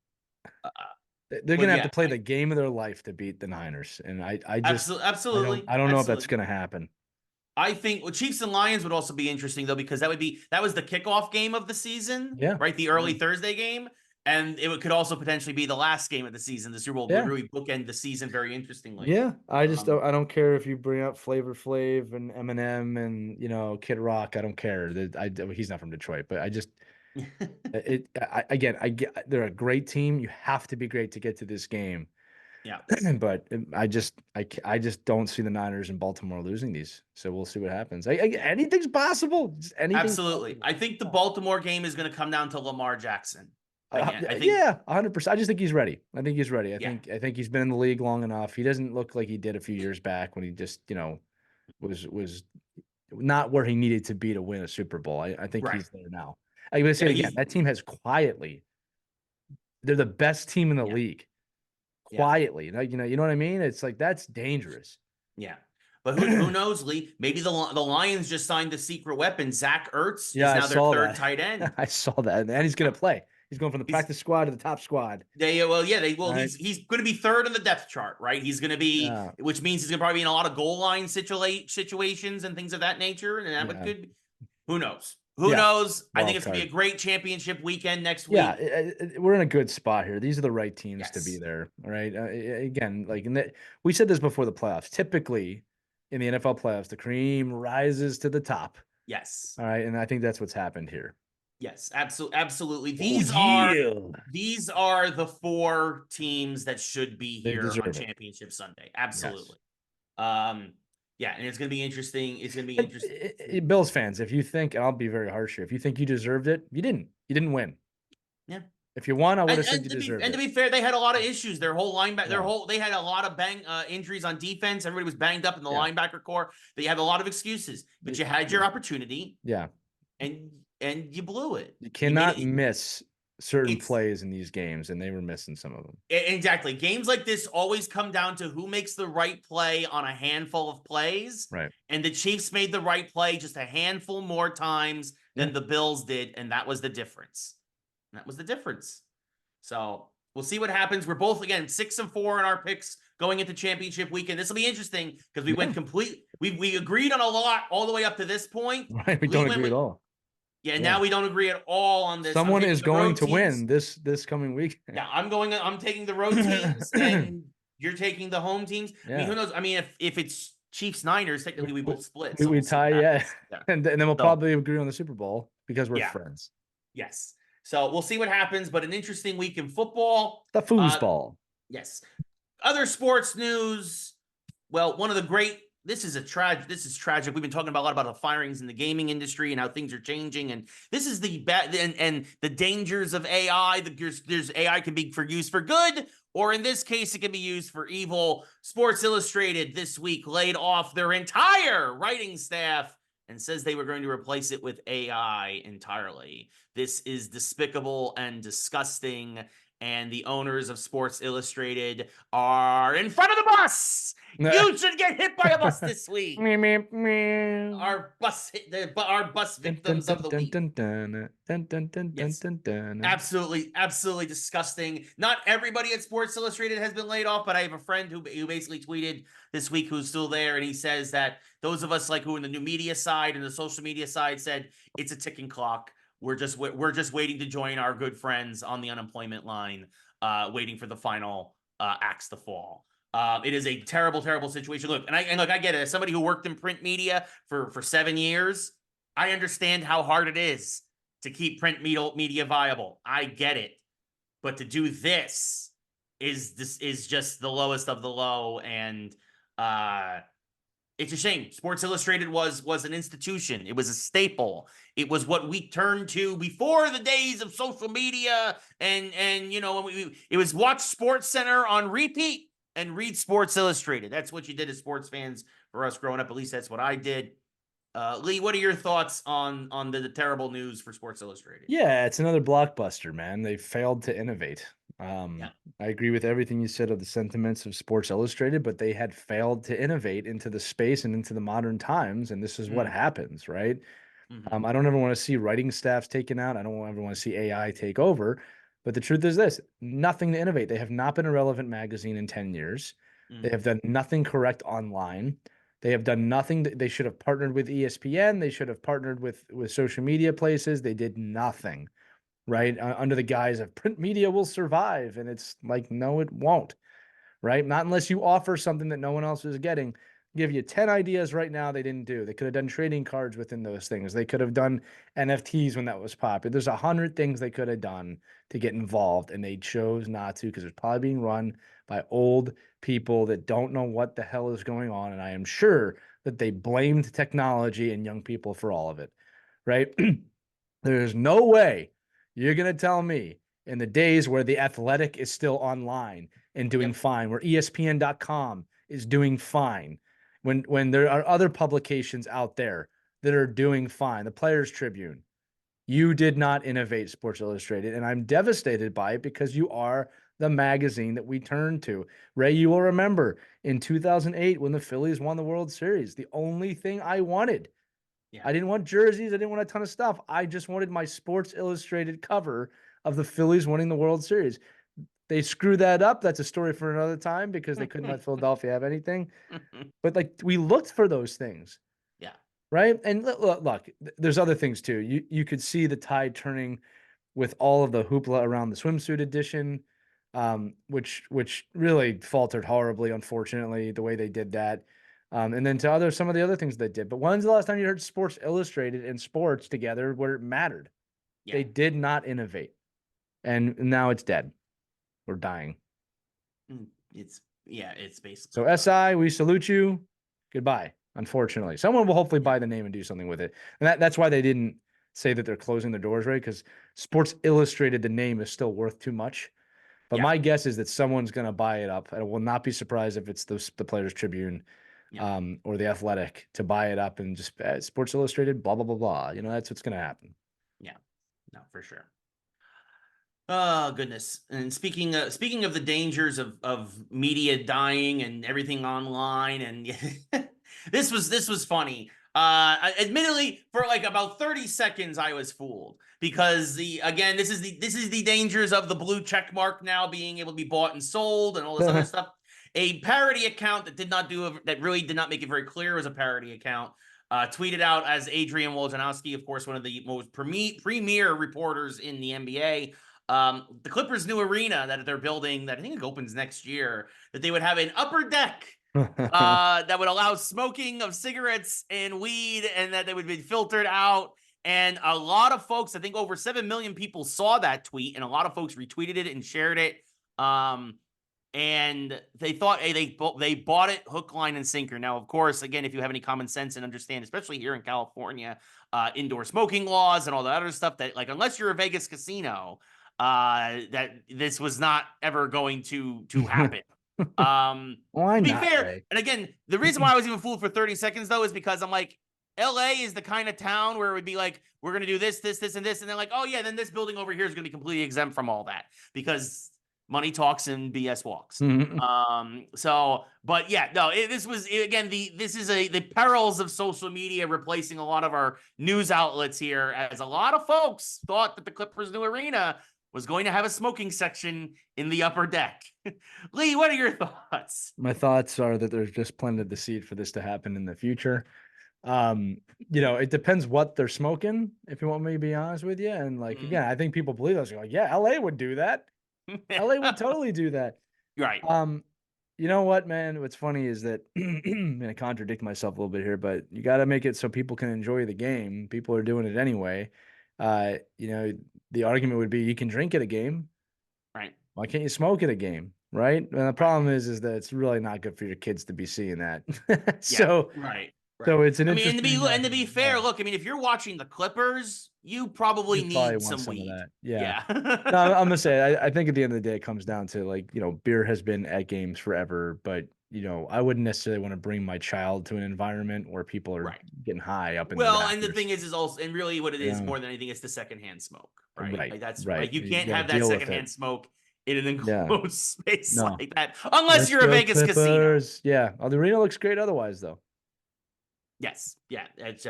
They're gonna have to play the game of their life to beat the Niners, and I just absolutely. I don't know if that's gonna happen. I think Chiefs and Lions would also be interesting though, because that was the kickoff game of the season. Yeah. Right. The early Thursday game. And it could also potentially be the last game of the season. The Super Bowl would really bookend the season very interestingly. Yeah. I don't care if you bring up Flavor Flav and Eminem and Kid Rock. I don't care. He's not from Detroit, but I just they're a great team. You have to be great to get to this game. Yeah. But I just don't see the Niners and Baltimore losing these. So we'll see what happens. Anything's possible. Absolutely. Possible. I think the Baltimore game is going to come down to Lamar Jackson. I think, 100%. I just think he's ready. I think he's been in the league long enough. He doesn't look like he did a few years back when he just, was not where he needed to be to win a Super Bowl. I think he's there now. I'm going to say it again. That team has they're the best team in the league. Quietly, you know what I mean? It's like that's dangerous. Yeah, but who knows, Lee? Maybe the Lions just signed the secret weapon. Zach Ertz is now their third tight end. I saw that, and he's going to play. He's going from the practice squad to the top squad. He's going to be third on the depth chart, right? He's going to be, which means he's going to probably be in a lot of goal line situations and things of that nature. And that could, who knows? Who knows? I think it's going to be a great championship weekend next week. Yeah, we're in a good spot here. These are the right teams to be there. All right. Again, we said this before the playoffs. Typically, in the NFL playoffs, the cream rises to the top. Yes. All right, and I think that's what's happened here. Yes, absolutely. These are the 4 teams that should be here on Championship Sunday. Absolutely. Yes. Yeah, and it's going to be interesting. It's going to be interesting. Bills fans, if you think, and I'll be very harsh here, if you think you deserved it, you didn't. You didn't win. Yeah. If you won, I would have said you deserved it. And to be fair, they had a lot of issues. Their whole linebacker, they had a lot of injuries on defense. Everybody was banged up in the linebacker core. They had a lot of excuses, but you had your opportunity. Yeah. And you blew it. You cannot miss certain plays in these games, and they were missing some of them. Exactly. Games like this always come down to who makes the right play on a handful of plays. Right. And the Chiefs made the right play just a handful more times than the Bills did, and that was the difference. So we'll see what happens. We're both, again, 6-4 in our picks going into championship weekend. This will be interesting because we went we agreed on a lot all the way up to this point. Right. We don't agree at all. Yeah, now we don't agree at all on this. Someone is going to win this coming week. Yeah, I'm taking the road teams, and you're taking the home teams. Yeah. I mean, who knows? I mean, if it's Chiefs Niners, technically we both split. We tie, and then we'll probably agree on the Super Bowl because we're friends. Yes. So we'll see what happens, but an interesting week in football. The foosball. Yes. Other sports news. Well, one of the great this is tragic. We've been talking about a lot about the firings in the gaming industry and how things are changing, and this is the bad and the dangers of AI. There's AI can be used for good, or in this case, it can be used for evil. Sports Illustrated this week laid off their entire writing staff and says they were going to replace it with AI entirely. This is despicable and disgusting. And the owners of Sports Illustrated are in front of the bus. You should get hit by a bus this week. Our bus victims of the week. Yes. Absolutely disgusting. Not everybody at Sports Illustrated has been laid off, but I have a friend who basically tweeted this week who's still there, and he says that those of us like who in the new media side and the social media side said it's a ticking clock. We're just waiting to join our good friends on the unemployment line, waiting for the final axe to fall. It is a terrible, terrible situation. Look, I get it. As somebody who worked in print media for 7 years, I understand how hard it is to keep print media viable. I get it, but to do this is just the lowest of the low, and it's a shame. Sports Illustrated was an institution. It was a staple. It was what we turned to before the days of social media, and it was watch Sports Center on repeat and read Sports Illustrated. That's what you did as sports fans for us growing up. At least that's what I did. Lee, what are your thoughts on the terrible news for Sports Illustrated? Yeah, it's another blockbuster, man. They failed to innovate. I agree with everything you said of the sentiments of Sports Illustrated, but they had failed to innovate into the space and into the modern times, and this is what happens, right? I don't ever want to see writing staffs taken out. I don't ever want to see AI take over. But the truth is this: nothing to innovate. They have not been a relevant magazine in 10 years. They have done nothing correct online. They have done nothing. They should have partnered with ESPN. They should have partnered with social media places. They did nothing, right? Under the guise of print media will survive. And it's like, no, it won't, right? Not unless you offer something that no one else is getting. Give you 10 ideas right now they didn't do. They could have done trading cards within those things. They could have done NFTs when that was popular. There's 100 things they could have done to get involved, and they chose not to because it's probably being run by old people that don't know what the hell is going on. And I am sure that they blamed technology and young people for all of it, right? There's no way you're going to tell me in the days where The Athletic is still online and doing fine, where ESPN.com is doing fine, when there are other publications out there that are doing fine, the Players Tribune, you did not innovate, Sports Illustrated, and I'm devastated by it because you are the magazine that we turn to. Ray, you will remember in 2008 when the Phillies won the World Series, the only thing I wanted, I didn't want jerseys, I didn't want a ton of stuff. I just wanted my Sports Illustrated cover of the Phillies winning the World Series. They screwed that up. That's a story for another time because they couldn't let Philadelphia have anything. But like we looked for those things. Yeah. Right. And look, there's other things too. You could see the tide turning with all of the hoopla around the swimsuit edition, which really faltered horribly, unfortunately, the way they did that. And then to some of the other things they did. But when's the last time you heard Sports Illustrated and sports together where it mattered? Yeah. They did not innovate. And now it's dead. We're dying. It's basically. So SI, we salute you. Goodbye. Unfortunately, someone will hopefully buy the name and do something with it. And that's why they didn't say that they're closing their doors, right? Because Sports Illustrated, the name is still worth too much. But my guess is that someone's going to buy it up. And I will not be surprised if it's the Players Tribune or the Athletic to buy it up and just Sports Illustrated, blah, blah, blah, blah. That's what's going to happen. Yeah, no, for sure. Oh goodness! And speaking of the dangers of media dying and everything online, and this was funny. Admittedly, for like about 30 seconds, I was fooled because this is the dangers of the blue check mark now being able to be bought and sold and all this other stuff. A parody account that really did not make it very clear it was a parody account. Tweeted out as Adrian Wojnarowski, of course, one of the most premier reporters in the NBA. The Clippers' new arena that they're building, that I think it opens next year, that they would have an upper deck that would allow smoking of cigarettes and weed, and that they would be filtered out. And a lot of folks, I think over 7 million people saw that tweet, and a lot of folks retweeted it and shared it. and they thought they bought it hook, line, and sinker. Now, of course, again, if you have any common sense and understand, especially here in California, indoor smoking laws and all the other stuff, that like unless you're a Vegas casino, that this was not ever going to happen. Why To be not, fair, Ray? and again, the reason why I was even fooled for 30 seconds though is because I'm like, LA is the kind of town where it would be like, we're going to do this, this, this, and this. And then like, oh yeah, then this building over here is going to be completely exempt from all that because money talks and BS walks. But yeah, no, this was again, this is the perils of social media replacing a lot of our news outlets here, as a lot of folks thought that the Clippers' new arena was going to have a smoking section in the upper deck. Lee, what are your thoughts? My thoughts are that there's just planted the seed for this to happen in the future. It depends what they're smoking, if you want me to be honest with you. And like, again, I think people believe us. Like, yeah, LA would do that. LA would totally do that. Right. You know what, man? What's funny is that I'm gonna contradict myself a little bit here, but you got to make it so people can enjoy the game. People are doing it anyway. The argument would be you can drink at a game. Right. Why can't you smoke at a game? Right. And the problem is that it's really not good for your kids to be seeing that. So, right. so it's an I mean, interesting. and to be fair, look, I mean, if you're watching the Clippers, you probably You probably need want some some of weed. that. Yeah. Yeah. No, I'm gonna say I think at the end of the day it comes down to like, beer has been at games forever, but I wouldn't necessarily want to bring my child to an environment where people are Right. getting high up in the Well, and the rafters. thing is also, and really what it is Yeah. more than anything is the secondhand smoke, right? Right. Like that's Right. like you You can't gotta have that deal with it. secondhand smoke in an Yeah. enclosed space No. like that, unless Let's you're a go Vegas casino. Clippers. Yeah. Oh, the arena looks great otherwise though. Yes, yeah, that's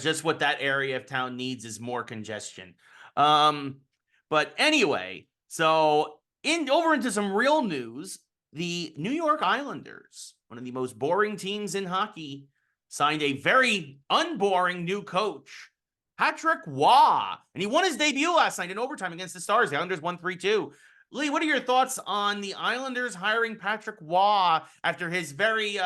just what that area of town needs is more congestion. But anyway, so over into some real news, the New York Islanders, one of the most boring teams in hockey, signed a very unboring new coach, Patrick Waugh, and he won his debut last night in overtime against the Stars. The Islanders won 3-2. Lee, what are your thoughts on the Islanders hiring Patrick Waugh after his very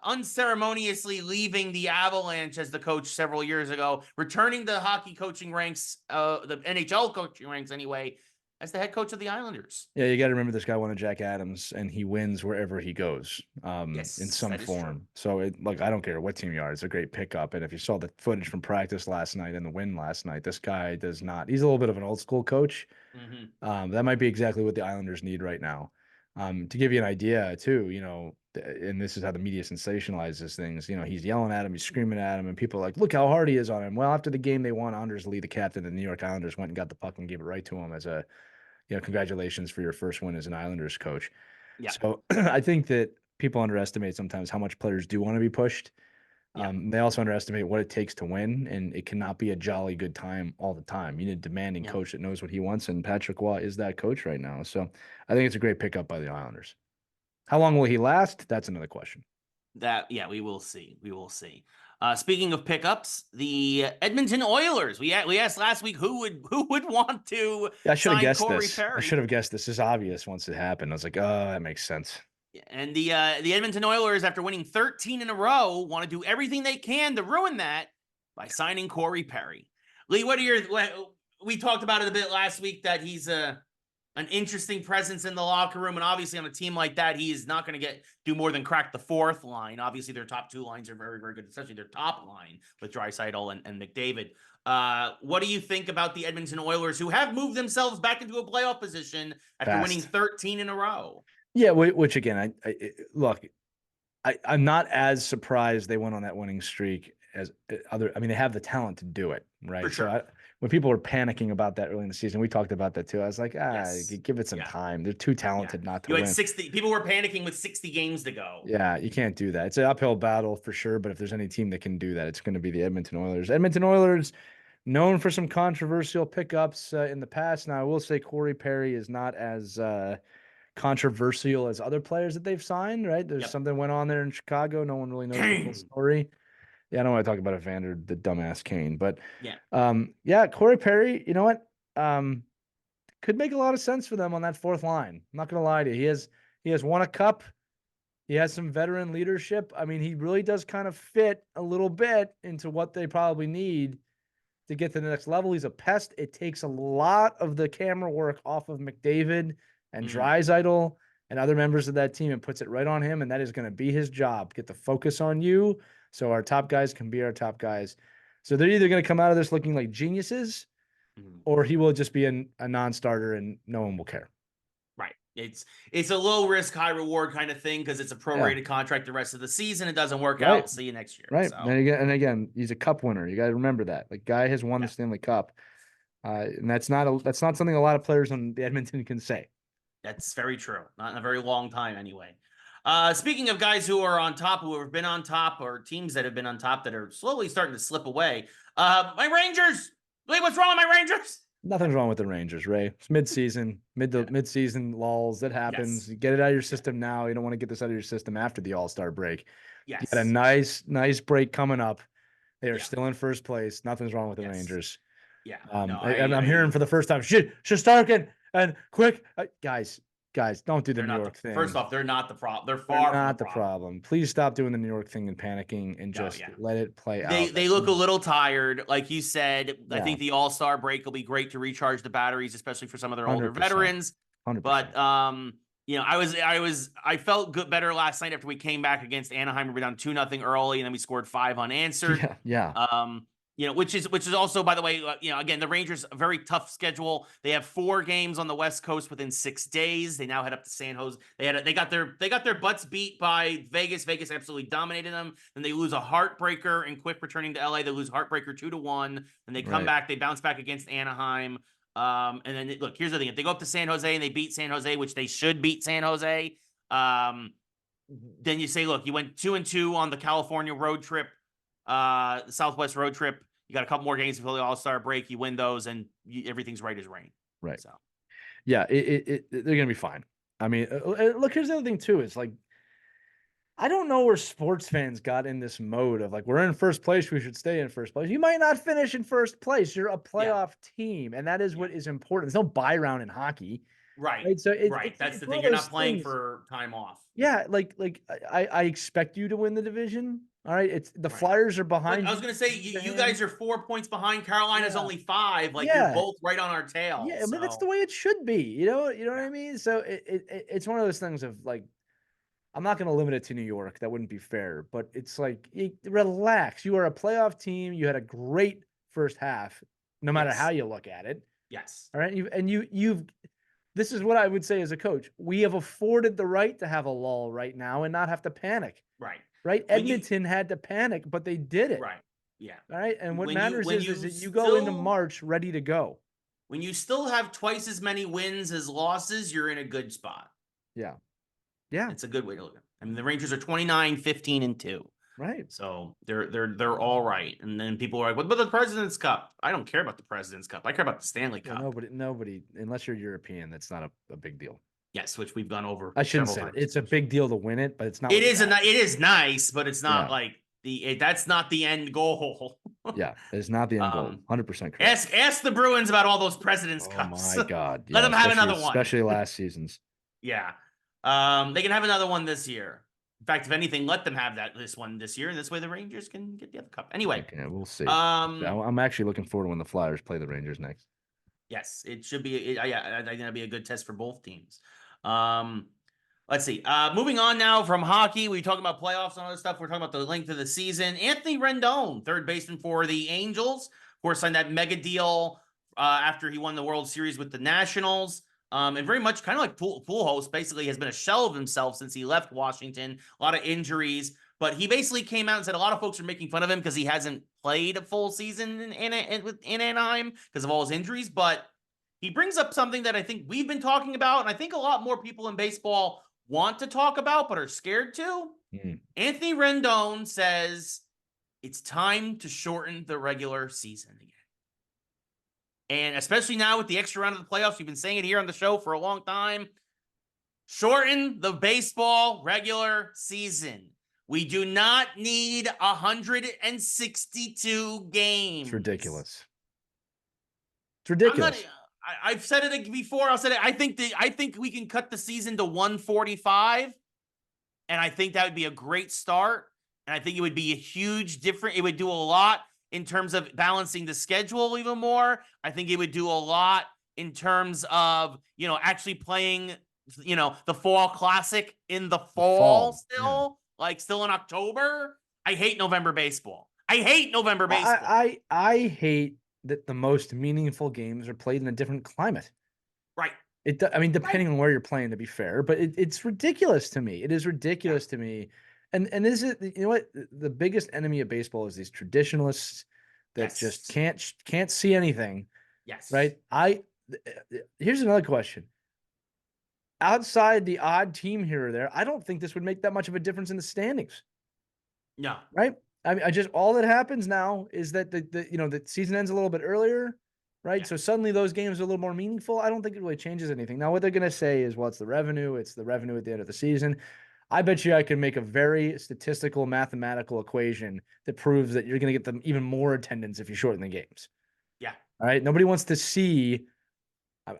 unceremoniously leaving the Avalanche as the coach several years ago, returning to hockey coaching ranks, the NHL coaching ranks anyway, as the head coach of the Islanders? Yeah, you got to remember this guy won a Jack Adams, and he wins wherever he goes, in some form. So I don't care what team you are, it's a great pickup. And if you saw the footage from practice last night and the win last night, this guy does not. He's a little bit of an old school coach. That might be exactly what the Islanders need right now. To give you an idea, too, and this is how the media sensationalizes things. He's yelling at him, he's screaming at him, and people are like, "Look how hard he is on him." Well, after the game, they won. Anders Lee, the captain of the New York Islanders, went and got the puck and gave it right to him as a congratulations for your first win as an Islanders coach. Yeah. So I think that people underestimate sometimes how much players do want to be pushed. They also underestimate what it takes to win, and it cannot be a jolly good time all the time. You need a demanding coach that knows what he wants, and Patrick Waugh is that coach right now. So I think it's a great pickup by the Islanders. How long will he last? That's another question. We will see. We will see. Speaking of pickups, the Edmonton Oilers. We asked last week who would want to sign Corey Perry. I should have guessed this. It's obvious once it happened. I was like, oh, that makes sense. And the Edmonton Oilers, after winning 13 in a row, want to do everything they can to ruin that by signing Corey Perry. Lee, we talked about it a bit last week that he's an interesting presence in the locker room, and obviously on a team like that, he is not going to do more than crack the fourth line. Obviously, their top two lines are very, very good, especially their top line with Draisaitl and McDavid. What do you think about the Edmonton Oilers, who have moved themselves back into a playoff position after winning 13 in a row? Yeah, which again, I'm not as surprised they went on that winning streak as other. I mean, they have the talent to do it, right? For sure. So when people were panicking about that early in the season, we talked about that too. I was like, give it some time. They're too talented not to win. 60. People were panicking with 60 games to go. Yeah, you can't do that. It's an uphill battle for sure. But if there's any team that can do that, it's going to be the Edmonton Oilers. Edmonton Oilers, known for some controversial pickups in the past. Now, I will say Corey Perry is not as controversial as other players that they've signed, right? There's something went on there in Chicago. No one really knows the full story. Yeah, I don't want to talk about the dumbass Kane, but Corey Perry, you know what? Could make a lot of sense for them on that fourth line. I'm not gonna lie to you. He has won a cup. He has some veteran leadership. I mean, he really does kind of fit a little bit into what they probably need to get to the next level. He's a pest. It takes a lot of the camera work off of McDavid and Draisaitl and other members of that team and puts it right on him. And that is going to be his job. Get the focus on you so our top guys can be our top guys. So they're either going to come out of this looking like geniuses or he will just be a non-starter and no one will care. Right. It's a low risk, high reward kind of thing because it's a prorated contract the rest of the season. It doesn't work out. See you next year. Right. So. And again, he's a cup winner. You got to remember that. Like, guy has won the Stanley Cup. And that's not something a lot of players on the Edmonton can say. That's very true. Not in a very long time anyway. Speaking of guys who are on top, who have been on top, or teams that have been on top that are slowly starting to slip away. My Rangers. Wait, what's wrong with my Rangers? Nothing's wrong with the Rangers, Ray. It's mid-season, mid-season lulls. That happens. You get it out of your system now. You don't want to get this out of your system after the All-Star break. Yes. You got a nice break coming up. They are still in first place. Nothing's wrong with the Rangers. Yeah. I'm hearing for the first time, Shesterkin and quick guys, don't do the New York thing. First off, they're not the problem. They're not the problem. Please stop doing the New York thing and panicking and just let it play out. They look a little tired, like you said. I think the All-Star break will be great to recharge the batteries, especially for some of their older veterans. 100%. But I felt better last night after we came back against Anaheim. We were down 2-0 early, and then we scored 5 unanswered. Which is also, by the way, again, the Rangers, a very tough schedule. They have 4 games on the West Coast within 6 days. They now head up to San Jose. They got their butts beat by Vegas. Vegas absolutely dominated them. Then they lose a heartbreaker and quick returning to LA. They lose heartbreaker 2-1. Then they come back. They bounce back against Anaheim. And then look, here's the thing: if they go up to San Jose and they beat San Jose, which they should beat San Jose, then you say, look, you went 2-2 on the California road trip, the Southwest road trip. You got a couple more games before the All-Star break. You win those, and everything's right as rain. Right. So, they're gonna be fine. I mean, look, here's the other thing too. It's like, I don't know where sports fans got in this mode of like, we're in first place, we should stay in first place. You might not finish in first place. You're a playoff team, and that is what is important. There's no buy round in hockey. Right. So that's the thing. You're not playing for time off. Yeah. Like I expect you to win the division. All right. It's the Flyers are behind. I was going to say, you guys are 4 points behind. Carolina's only 5. Like, you're both right on our tail. Yeah. I mean, that's the way it should be. You know what I mean? So it's one of those things of like, I'm not going to limit it to New York. That wouldn't be fair, but it's like, relax. You are a playoff team. You had a great first half, no matter how you look at it. Yes. All right. This is what I would say as a coach. We have afforded the right to have a lull right now and not have to panic. Right. Edmonton had to panic, but they did it. Right. Yeah. All right. And what matters is that you go into March ready to go. When you still have twice as many wins as losses, you're in a good spot. Yeah. Yeah. It's a good way to look at it. I mean, the Rangers are 29-15-2. Right. So they're all right. And then people are like, what about the President's Cup? I don't care about the President's Cup. I care about the Stanley Cup. Nobody, unless you're European, that's not a big deal. Yes, which we've gone over. I shouldn't say it's a big deal to win it, but it's not. It is nice, but it's not like that's not the end goal. Yeah, it's not the end goal. 100% correct. Ask the Bruins about all those President's Cups. Oh my God. Let them have another one. Especially last season's. Yeah. They can have another one this year. In fact, if anything, let them have this one this year, and this way the Rangers can get the other cup. Anyway, we'll see. I'm actually looking forward to when the Flyers play the Rangers next. Yes, it should be. I think that'll be a good test for both teams. Let's see. Moving on now from hockey, we talk about playoffs and other stuff. We're talking about the length of the season. Anthony Rendon, third baseman for the Angels, of course, signed that mega deal after he won the World Series with the Nationals. And very much kind of like Pujols basically has been a shell of himself since he left Washington. A lot of injuries, but he basically came out and said a lot of folks are making fun of him because he hasn't played a full season in Anaheim because of all his injuries. But he brings up something that I think we've been talking about, and I think a lot more people in baseball want to talk about but are scared to. Anthony Rendon says it's time to shorten the regular season again. And especially now with the extra round of the playoffs, we've been saying it here on the show for a long time. Shorten the baseball regular season. We do not need 162 games. It's ridiculous. It's ridiculous. I've said it before. I'll say it. I think we can cut the season to 145, and I think that would be a great start. And I think it would be a huge difference. It would do a lot in terms of balancing the schedule even more. I think it would do a lot in terms of, actually playing, the fall classic in the fall still, like still in October. I hate November baseball. I hate November baseball. I hate that the most meaningful games are played in a different climate. Right. I mean, depending on where you're playing, to be fair, but it's ridiculous to me. It is ridiculous to me. And this is, you know what, the biggest enemy of baseball is these traditionalists that just Yes. can't see anything, Yes. right? Here's another question. Outside the odd team here or there, I don't think this would make that much of a difference in the standings, No. right? I mean, I just all that happens now is that the season ends a little bit earlier, right? Yeah. So suddenly those games are a little more meaningful. I don't think it really changes anything. Now, what they're going to say is, well, it's the revenue at the end of the season. I bet you I can make a very statistical mathematical equation that proves that you're going to get them even more attendance if you shorten the games. Yeah. All right. Nobody wants to see.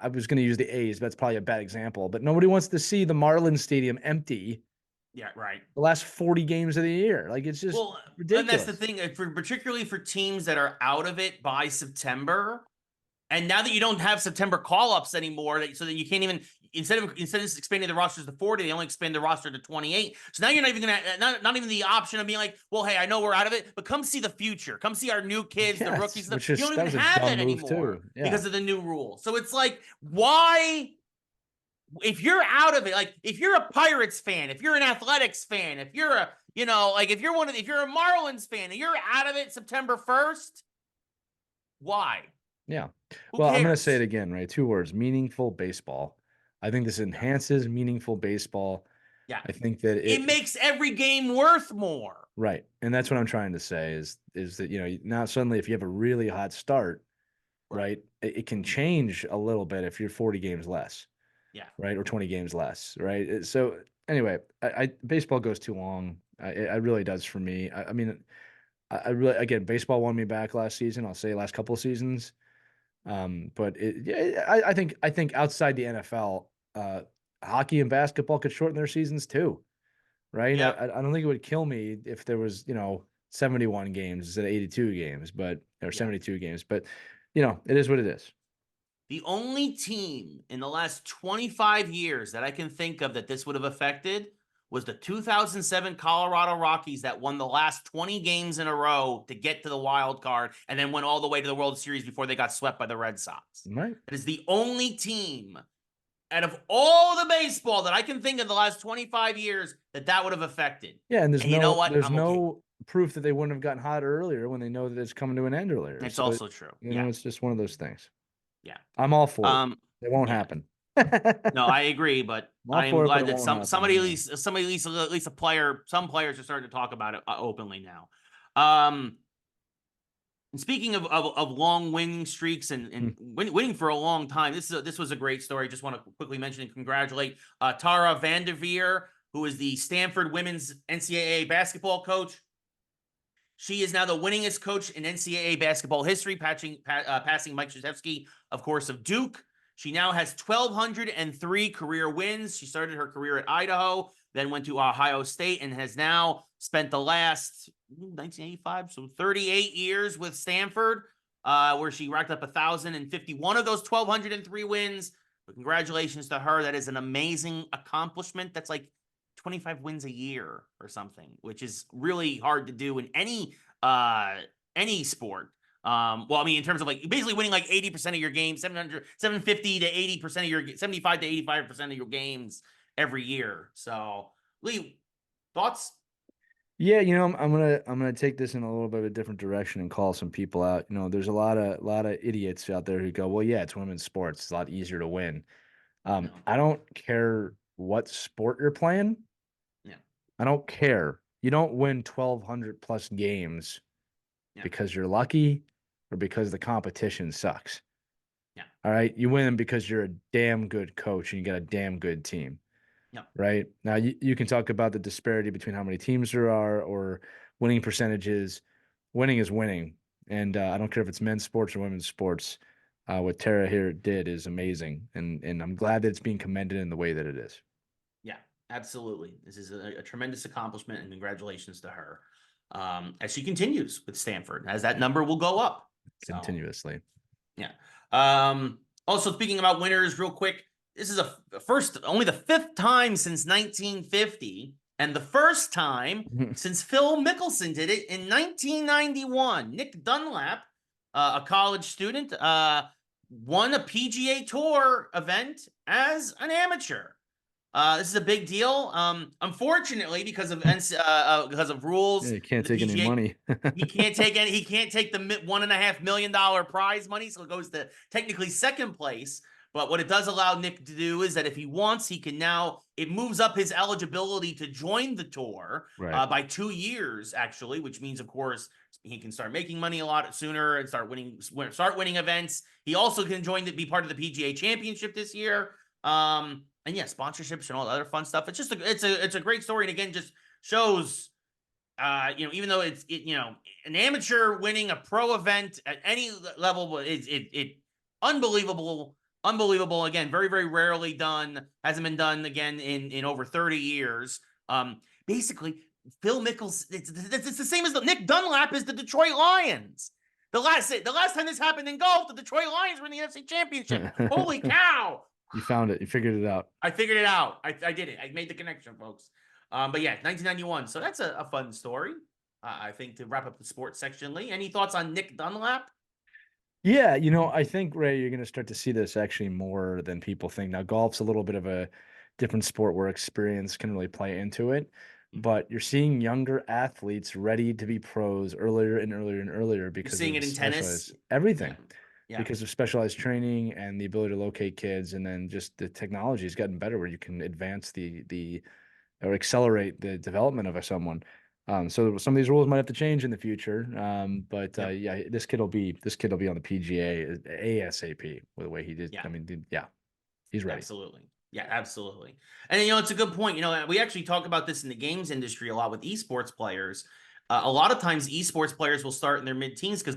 I was going to use the A's, but that's probably a bad example. But nobody wants to see the Marlins Stadium empty Yeah. Right. the last 40 games of the year. Like, it's just Well, and that's the ridiculous. thing, particularly for teams that are out of it by September. And now that you don't have September call-ups anymore, so that you can't even, instead of expanding the rosters to 40, they only expand the roster to 28. So now you're not even gonna not even the option of being like, well, hey, I know we're out of it, but come see the future, come see our new kids, the Yes, rookies. which You is don't that even was a have dumb that move anymore too. Yeah. because of the new rule. So it's like, why? If you're out of it, like if you're a Pirates fan, if you're an Athletics fan, if you're a, if you're a Marlins fan and you're out of it September 1st, why? Yeah. Who Well, I'm going to say it cares? again, right? Two words, meaningful baseball. I think this Yeah. enhances meaningful baseball. Yeah. I think that It makes every game worth more. right. And that's what I'm trying to say is that, now suddenly if you have a really hot start, Right. right, it can change a little bit if you're 40 games less, Yeah. right? Or 20 games less, right? So anyway, baseball goes too long. It really does for me. I mean, I really, again, baseball won me back last season. I'll say last couple of seasons. But I think outside the NFL, hockey and basketball could shorten their seasons too, right? Yeah. I don't think it would kill me if there was 71 games instead of 82 games, or Yeah. 72 games, but it is what it is. The only team in the last 25 years that I can think of that this would have affected was the 2007 Colorado Rockies that won the last 20 games in a row to get to the wild card and then went all the way to the World Series before they got swept by the Red Sox. Right? That is the only team out of all the baseball that I can think of the last 25 years that would have affected. Yeah, and there's And you know no what? there's I'm okay. no proof that they wouldn't have gotten hot earlier when they know that it's coming to an end earlier. It's So also true. Yeah. it's just one of those things. Yeah. I'm all for it. Um, It won't yeah. happen. No, I agree, but I'm all I am for it, but glad it that won't happen. somebody Yeah. at least a player, some players are starting to talk about it openly now. And speaking of long winning streaks and winning for a long time, this was a great story. Just want to quickly mention and congratulate Tara VanDerveer, who is the Stanford women's NCAA basketball coach. She is now the winningest coach in NCAA basketball history, passing Mike Krzyzewski, of course, of Duke. She now has 1,203 career wins. She started her career at Idaho, then went to Ohio State, and has now spent the last 1985, so 38 years with Stanford, where she racked up 1,051 of those 1,203 wins. But congratulations to her. That is an amazing accomplishment. That's like 25 wins a year or something, which is really hard to do in any sport. Well, I mean, in terms of like basically winning like 80% of your games, 750 to 80% of your 75 to 85% of your games every year. So, Lee, thoughts? Yeah, I'm gonna take this in a little bit of a different direction and call some people out. There's a lot of idiots out there who go, well, yeah, it's women's sports. It's a lot easier to win. No. I don't care what sport you're playing. Yeah. I don't care. You don't win 1,200 plus games Yeah. because you're lucky or because the competition sucks. Yeah. All right. You win because you're a damn good coach and you got a damn good team. Yeah. Right. Now you can talk about the disparity between how many teams there are or winning percentages. Winning is winning. And I don't care if it's men's sports or women's sports. What Tara here did is amazing. And I'm glad that it's being commended in the way that it is. Yeah, absolutely. This is a tremendous accomplishment, and congratulations to her as she continues with Stanford, as that number will go up. So, Continuously. yeah. Also, speaking about winners, real quick, this is only the 5th time since 1950, and the first time since Phil Mickelson did it in 1991. Nick Dunlap, a college student, won a PGA Tour event as an amateur. This is a big deal. Unfortunately, because of rules, Yeah, you can't the take any PGA money. he can't take the $1.5 million prize money, so it goes to technically second place. But what it does allow Nick to do is that if he wants, he can now, it moves up his eligibility to join the tour Right. by 2 years, actually, which means, of course, he can start making money a lot sooner and start winning events. He also can be part of the PGA Championship this year. And yeah, sponsorships and all the other fun stuff. It's just it's a great story, and again, just shows even though it's an amateur winning a pro event at any level, it unbelievable. Again, very, very rarely done. Hasn't been done again in over 30 years. Basically, Phil Mickelson, it's the same as Nick Dunlap is the Detroit Lions. The last time this happened in golf, the Detroit Lions were in the NFC Championship. Holy cow! You found it. You figured it out. I figured it out. I did it. I made the connection, folks. But yeah, 1991. So that's a fun story. I think to wrap up the sports section, Lee. Any thoughts on Nick Dunlap? Yeah, I think, Ray, you're going to start to see this actually more than people think. Now, golf's a little bit of a different sport where experience can really play into it, but you're seeing younger athletes ready to be pros earlier and earlier and earlier because seeing of it in tennis, everything. Yeah. Because of specialized training and the ability to locate kids, and then just the technology has gotten better where you can advance or accelerate the development of someone. So some of these rules might have to change in the future. Yeah, this kid will be on the PGA ASAP with the way he did. Yeah. I mean, yeah, he's ready. Absolutely. Yeah, absolutely. And it's a good point. We actually talk about this in the games industry a lot with esports players. A lot of times esports players will start in their mid-teens because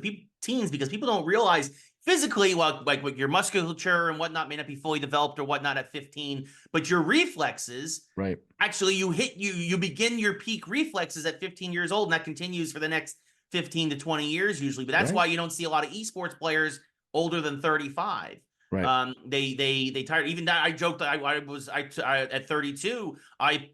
people don't realize physically, like your musculature and whatnot may not be fully developed or whatnot at 15, but your reflexes, right? Actually, you begin your peak reflexes at 15 years old, and that continues for the next 15 to 20 years usually. But that's why you don't see a lot of esports players older than 35. Right. They tired. Even that, I joked that I at 32, I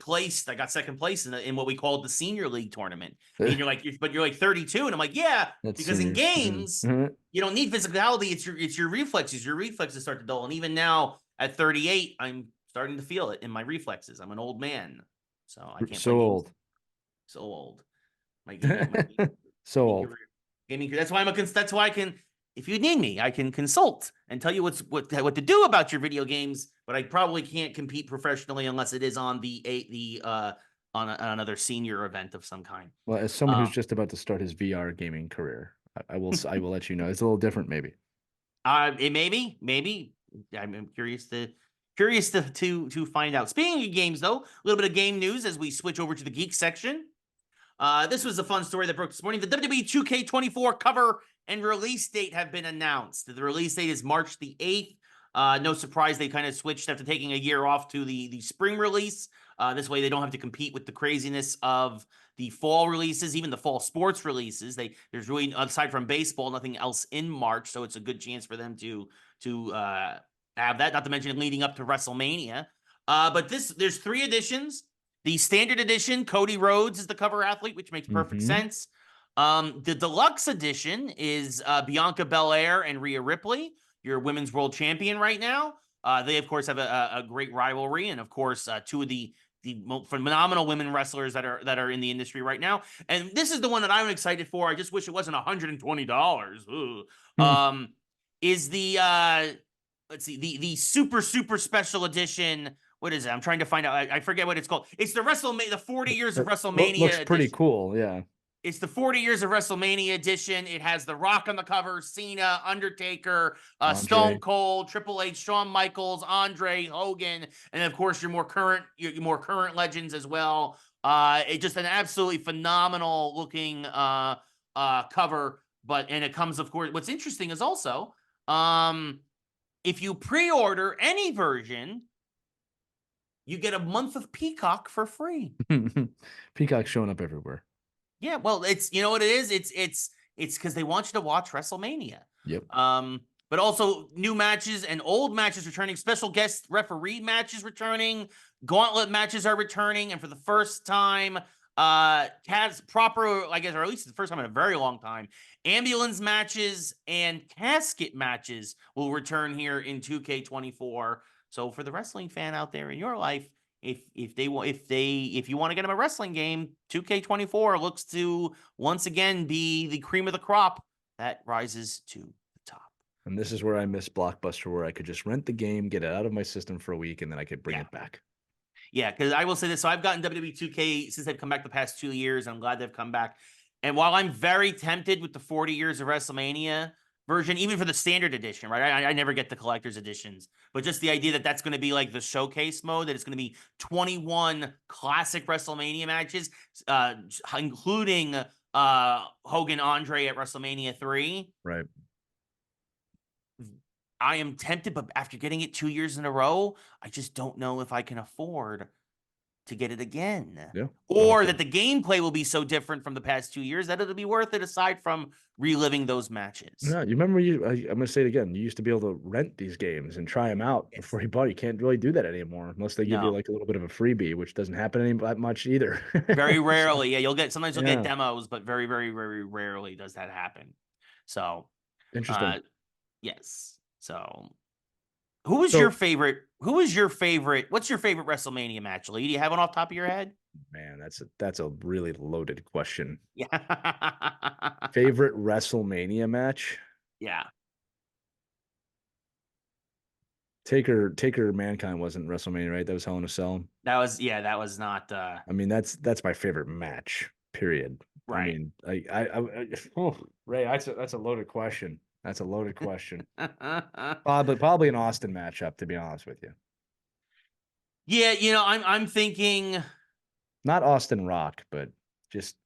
got second place in what we called the senior league tournament. And you're like 32, and I'm like, yeah, because in games you don't need physicality. It's your reflexes. Your reflexes start to dull. And even now at 38, I'm starting to feel it in my reflexes. I'm an old man, so I can't. So old. So old. So old. Gaming. That's why That's why I can. If you need me, I can consult and tell you what to do about your video games. But I probably can't compete professionally unless it is on on another senior event of some kind. Well, as someone who's just about to start his VR gaming career, I will let you know it's a little different, maybe. It maybe. I'm curious to find out. Speaking of games, though, a little bit of game news as we switch over to the geek section. This was a fun story that broke this morning. The WWE 2K24 cover and release date have been announced. The release date is March the 8th. No surprise, they kind of switched after taking a year off to the spring release. This way, they don't have to compete with the craziness of the fall releases, even the fall sports releases. There's really, aside from baseball, nothing else in March, so it's a good chance for them to have that. Not to mention leading up to WrestleMania. But there's 3 editions. The standard edition, Cody Rhodes is the cover athlete, which makes perfect sense. The deluxe edition is Bianca Belair and Rhea Ripley, your women's world champion right now. They, of course, have a great rivalry, and of course, 2 of the phenomenal women wrestlers that are in the industry right now. And this is the one that I'm excited for. I just wish it wasn't $120. Is the let's see, the super special edition. What is it? I'm trying to find out. I forget what it's called. It's the 40 years of WrestleMania. Looks pretty cool, yeah. It's the 40 years of WrestleMania edition. It has The Rock on the cover, Cena, Undertaker, Stone Cold, Triple H, Shawn Michaels, Andre, Hogan, and of course your more current legends as well. It's just an absolutely phenomenal looking cover. And it comes, of course. What's interesting is also, if you pre-order any version, you get a month of Peacock for free. Peacock's showing up everywhere. Yeah, well, it's what it is. It's because they want you to watch WrestleMania. Yep. but also new matches and old matches returning, special guest referee matches returning, gauntlet matches are returning, and for the first time, proper, I guess, or at least the first time in a very long time, ambulance matches and casket matches will return here in 2K24. So for the wrestling fan out there in your life, if you want to get them a wrestling game, 2K24 looks to once again be the cream of the crop that rises to the top. And this is where I miss Blockbuster, where I could just rent the game, get it out of my system for a week, and then I could bring it back. Yeah, because I will say this. So I've gotten WWE 2K since they've come back the past 2 years. I'm glad they've come back. And while I'm very tempted with the 40 years of WrestleMania version, even for the standard edition, right? I never get the collector's editions, but just the idea that that's going to be like the showcase mode, that it's going to be 21 classic WrestleMania matches, including Hogan Andre at WrestleMania 3. Right. I am tempted, but after getting it 2 years in a row, I just don't know if I can afford to get it again. Yeah. Or that the gameplay will be so different from the past 2 years that it'll be worth it aside from reliving those matches. Yeah, you remember I'm going to say it again. You used to be able to rent these games and try them out before you bought. You can't really do that anymore unless they give you like a little bit of a freebie, which doesn't happen that much either. Very rarely. Yeah, sometimes you'll get demos, but very, very, very rarely does that happen. So interesting. Yes. So what's your favorite WrestleMania match, Lee? Do you have one off the top of your head? Man, that's a really loaded question. Yeah. Favorite WrestleMania match? Yeah. Taker Mankind wasn't WrestleMania, right? That was Hell in a Cell. That was not I mean, that's my favorite match, period. Right. I mean, Ray, that's a loaded question. That's a loaded question. Probably an Austin matchup, to be honest with you. Yeah, I'm thinking not Austin Rock, but just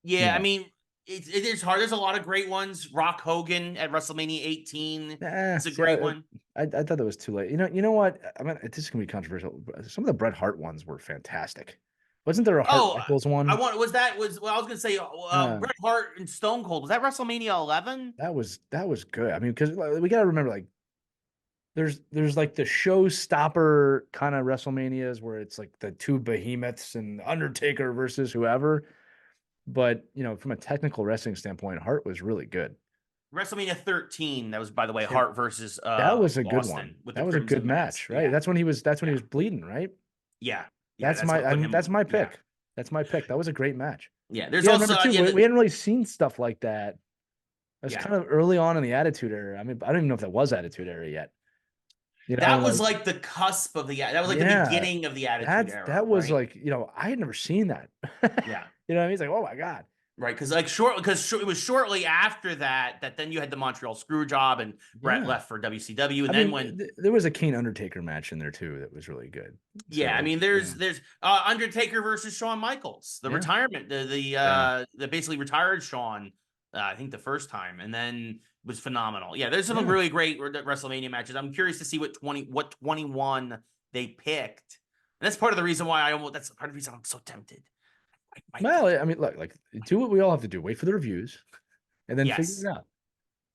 I mean, it is hard. There's a lot of great ones. Rock Hogan at WrestleMania 18. It's a great one. I thought that was too late. You know what? I mean, this is gonna be controversial. Some of the Bret Hart ones were fantastic. Wasn't there a Hart Michaels one? I was gonna say Bret Hart and Stone Cold. Was that WrestleMania 11? That was good. I mean, because we gotta remember, like, there's like the showstopper kind of WrestleManias where it's like the two behemoths and Undertaker versus whoever. But from a technical wrestling standpoint, Hart was really good. WrestleMania 13. That was, by the way, Hart versus that was a good Austin one. That was a good match, right? Yeah. That's when he was bleeding, right? Yeah. That's my pick. Yeah. That's my pick. That was a great match. Yeah. There's also too, we hadn't really seen stuff like that. It was kind of early on in the Attitude Era. I mean, I don't even know if that was Attitude Era yet. That was like the cusp of the the beginning of the Attitude Era. That was like, I had never seen that. Yeah. You know what I mean? It's like, oh my God. Right, because it was shortly after that then you had the Montreal Screwjob and Bret left for WCW, and there was a Kane Undertaker match in there too that was really good. Yeah, so, I mean, there's Undertaker versus Shawn Michaels, the retirement, the basically retired Shawn, I think the first time, and then was phenomenal. Yeah, there's some really great WrestleMania matches. I'm curious to see what 21 they picked, and that's part of the reason why I'm so tempted. Well, I mean, look, like, do what we all have to do. Wait for the reviews, and then figure it out.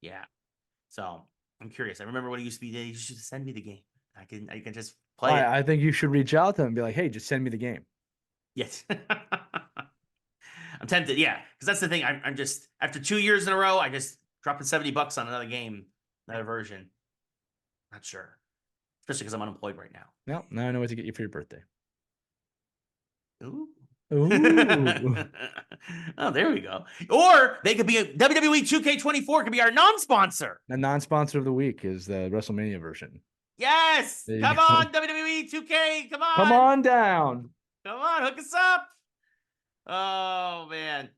Yeah. So I'm curious. I remember when it used to be, you should send me the game. I can just play it. I think you should reach out to them and be like, hey, just send me the game. Yes. I'm tempted. Yeah, because that's the thing. I'm just, after 2 years in a row, I just dropping $70 on another game, another version. Not sure, especially because I'm unemployed right now. No, now I know what to get you for your birthday. Ooh. Ooh. Oh, there we go. Or they could be WWE 2K24 could be our non-sponsor. The non-sponsor of the week is the WrestleMania version. Yes. Come on, WWE 2K. Come on. Come on down. Come on, hook us up. Oh man.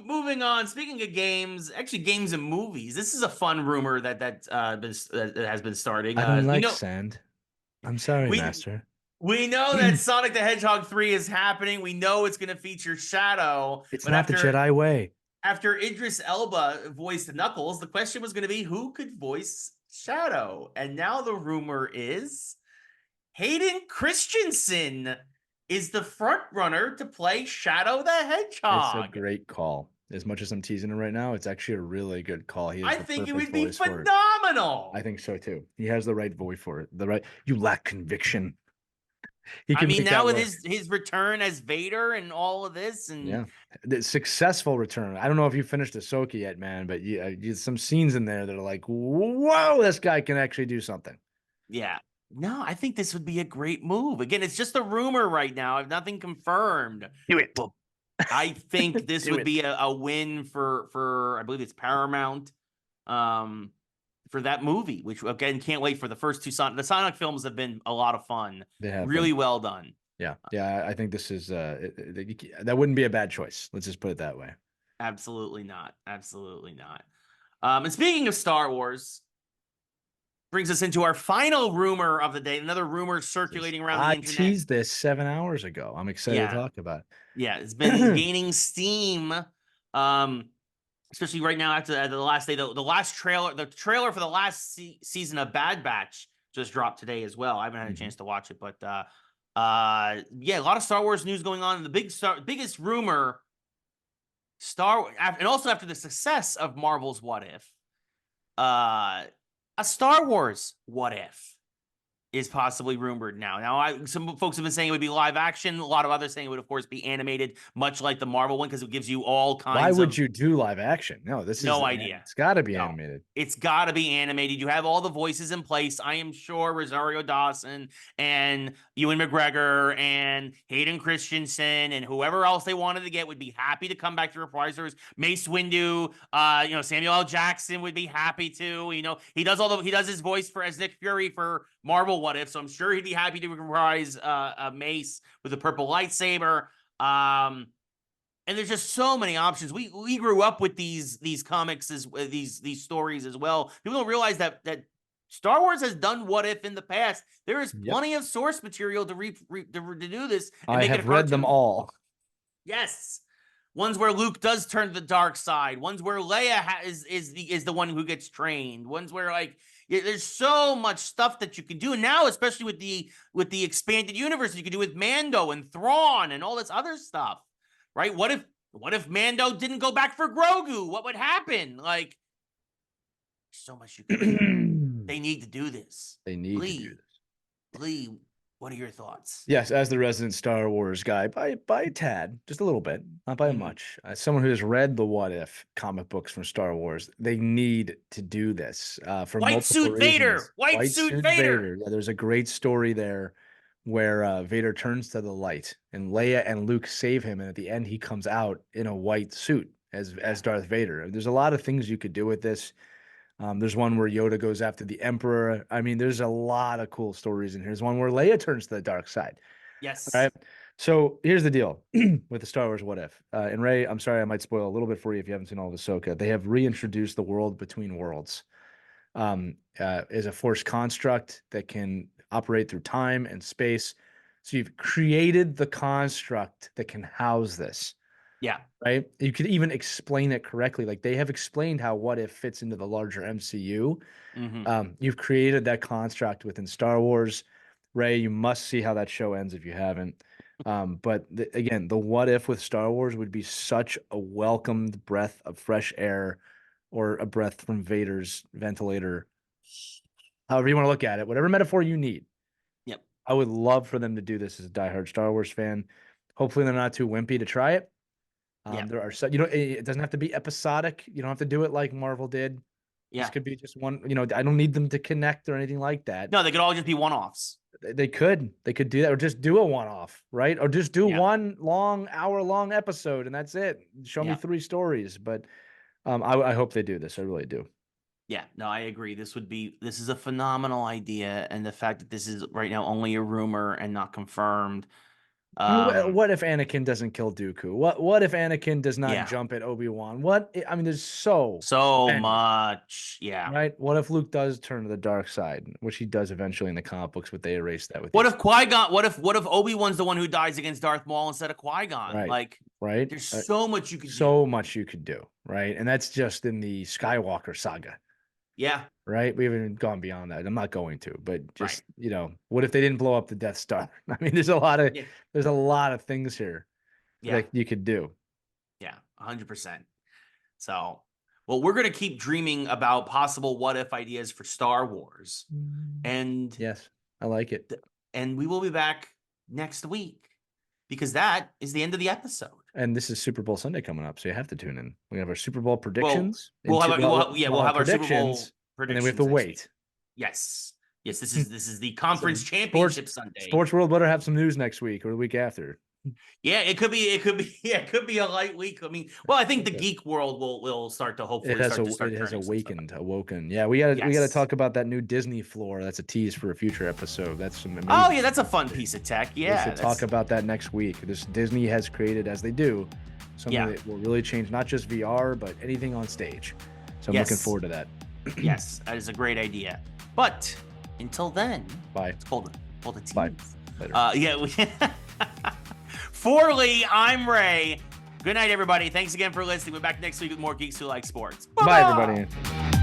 Moving on. Speaking of games, actually games and movies. This is a fun rumor that has been starting. I don't like sand. I'm sorry, Master. We know that Sonic the Hedgehog 3 is happening. We know it's going to feature Shadow. It's not the Jedi way. After Idris Elba voiced Knuckles, the question was going to be who could voice Shadow? And now the rumor is Hayden Christensen is the front runner to play Shadow the Hedgehog. It's a great call. As much as I'm teasing him right now, it's actually a really good call. He has I the think it perfect would be voice for it. phenomenal. I think so too. He has the right voice for it. The right. You lack conviction. He I can mean, make now that with work. his return as Vader and all of this, and Yeah, the successful return. I don't know if you finished Ahsoka yet, man, but some scenes in there that are like, whoa, this guy can actually do something. yeah. No, I think this would be a great move. Again, it's just a rumor right now. I've nothing confirmed. Do it. But I think this Do would it. be a win for I believe it's Paramount. For that movie, which again can't wait for the first two Sonic. The Sonic films have been a lot of fun, They have really been. well done. Yeah, yeah. I think this is that wouldn't be a bad choice. Let's just put it that way. Absolutely not, absolutely not. And speaking of Star Wars, brings us into our final rumor of the day. Another rumor circulating around the I internet. teased this 7 hours ago. I'm excited to Yeah, talk about yeah, it's been it. gaining steam. Um, Especially right now after the last day, the last trailer, the trailer for the last season of Bad Batch just dropped today as well. I haven't had a chance to watch it, but yeah, a lot of Star Wars news going on. And the biggest rumor, and also after the success of Marvel's What If, uh, a Star Wars What If is possibly rumored now. Some folks have been saying it would be live action. A lot of others saying it would, of course, be animated, much like the Marvel one, because it gives you all Why kinds would of you do live action? No, no idea. it's got to be No, animated. it's got to be animated. You have all the voices in place. I am sure Rosario Dawson and Ewan McGregor and Hayden Christensen and whoever else they wanted to get would be happy to come back to reprise theirs. Mace Windu, Samuel L. Jackson would be happy to. He does his voice for as Nick Fury for Marvel What If, so I'm sure he'd be happy to reprise Mace with a purple lightsaber. And there's just so many options. We grew up with these comics these stories as well. People don't realize that Star Wars has done What If in the past. There is plenty of source material to do this and I make it have a read them cartoon. all. Yes, ones where Luke does turn to the dark side. Ones where Leia is the one who gets trained. Ones where there's so much stuff that you can do now, especially with the expanded universe you can do with Mando and Thrawn and all this other stuff. Right? What if Mando didn't go back for Grogu? What would happen? Like, so much you can do. They need to do this. They need to do this. Lee, what are your thoughts? Yes, as the resident Star Wars guy, by a tad, just a little bit, not by much. As someone who has read the What If comic books from Star Wars, they need to do this for White multiple suit reasons. Vader. White suit Vader. Yeah, there's a great story there where Vader turns to the light and Leia and Luke save him, and at the end he comes out in a white suit as Darth Vader. There's a lot of things you could do with this. There's one where Yoda goes after the Emperor. I mean, there's a lot of cool stories in here. There's one where Leia turns to the dark side. Yes. All right. So here's the deal with the Star Wars What If. And Ray, I'm sorry, I might spoil a little bit for you if you haven't seen all of Ahsoka. They have reintroduced the world between worlds as a force construct that can operate through time and space. So you've created the construct that can house this. Yeah. Right. You could even explain it correctly. Like they have explained how What If fits into the larger MCU. You've created that construct within Star Wars. Ray, you must see how that show ends if you haven't. But again, the What If with Star Wars would be such a welcomed breath of fresh air or a breath from Vader's ventilator. However you want to look at it, whatever metaphor you need. Yep. I would love for them to do this as a diehard Star Wars fan. Hopefully they're not too wimpy to try it. There are it doesn't have to be episodic. You don't have to do it like Marvel did. Yeah. This could be just one, I don't need them to connect or anything like that. No, they could all just be one-offs. They could do that or just do a one-off, right? Or just do one long hour-long episode and that's it. Show me 3 stories. But I hope they do this. I really do. Yeah, no, I agree. This is a phenomenal idea. And the fact that this is right now only a rumor and not confirmed. What if Anakin doesn't kill Dooku? What if Anakin does not jump at Obi-Wan? There's so many, much. Yeah. Right? What if Luke does turn to the dark side, which he does eventually in the comic books, but they erase that with What if Qui-Gon, what if Obi-Wan's the one who dies against Darth Maul instead of Qui-Gon? Right. There's so much you could do. So much you could do, right? And that's just in the Skywalker saga. Yeah. Right. We haven't gone beyond that. I'm not going to, but just, what if they didn't blow up the Death Star? I mean, there's a lot of things here that you could do. Yeah. 100%. So, well, we're going to keep dreaming about possible what if ideas for Star Wars. And yes, I like it. And we will be back next week because that is the end of the episode. And this is Super Bowl Sunday coming up, so you have to tune in. We have our Super Bowl predictions. We'll have our Super Bowl predictions, and then we have to wait. Yes. Yes, this is the conference championship Sunday. Sports World better have some news next week or the week after. Yeah, it could be a light week. I mean, well, I think the geek world will start to hopefully it has awoken. Yeah, we gotta talk about that new Disney floor. That's a tease for a future episode. That's some amazing. Oh yeah, that's a fun piece of tech. Yeah, we should talk about that next week. This Disney has created, as they do, something that will really change not just VR but anything on stage. So I'm looking forward to that. Yes, that is a great idea. But until then, bye. It's pull the teams. Bye. Later. For Lee, I'm Ray. Good night, everybody. Thanks again for listening. We're back next week with more Geeks Who Like Sports. Bye everybody.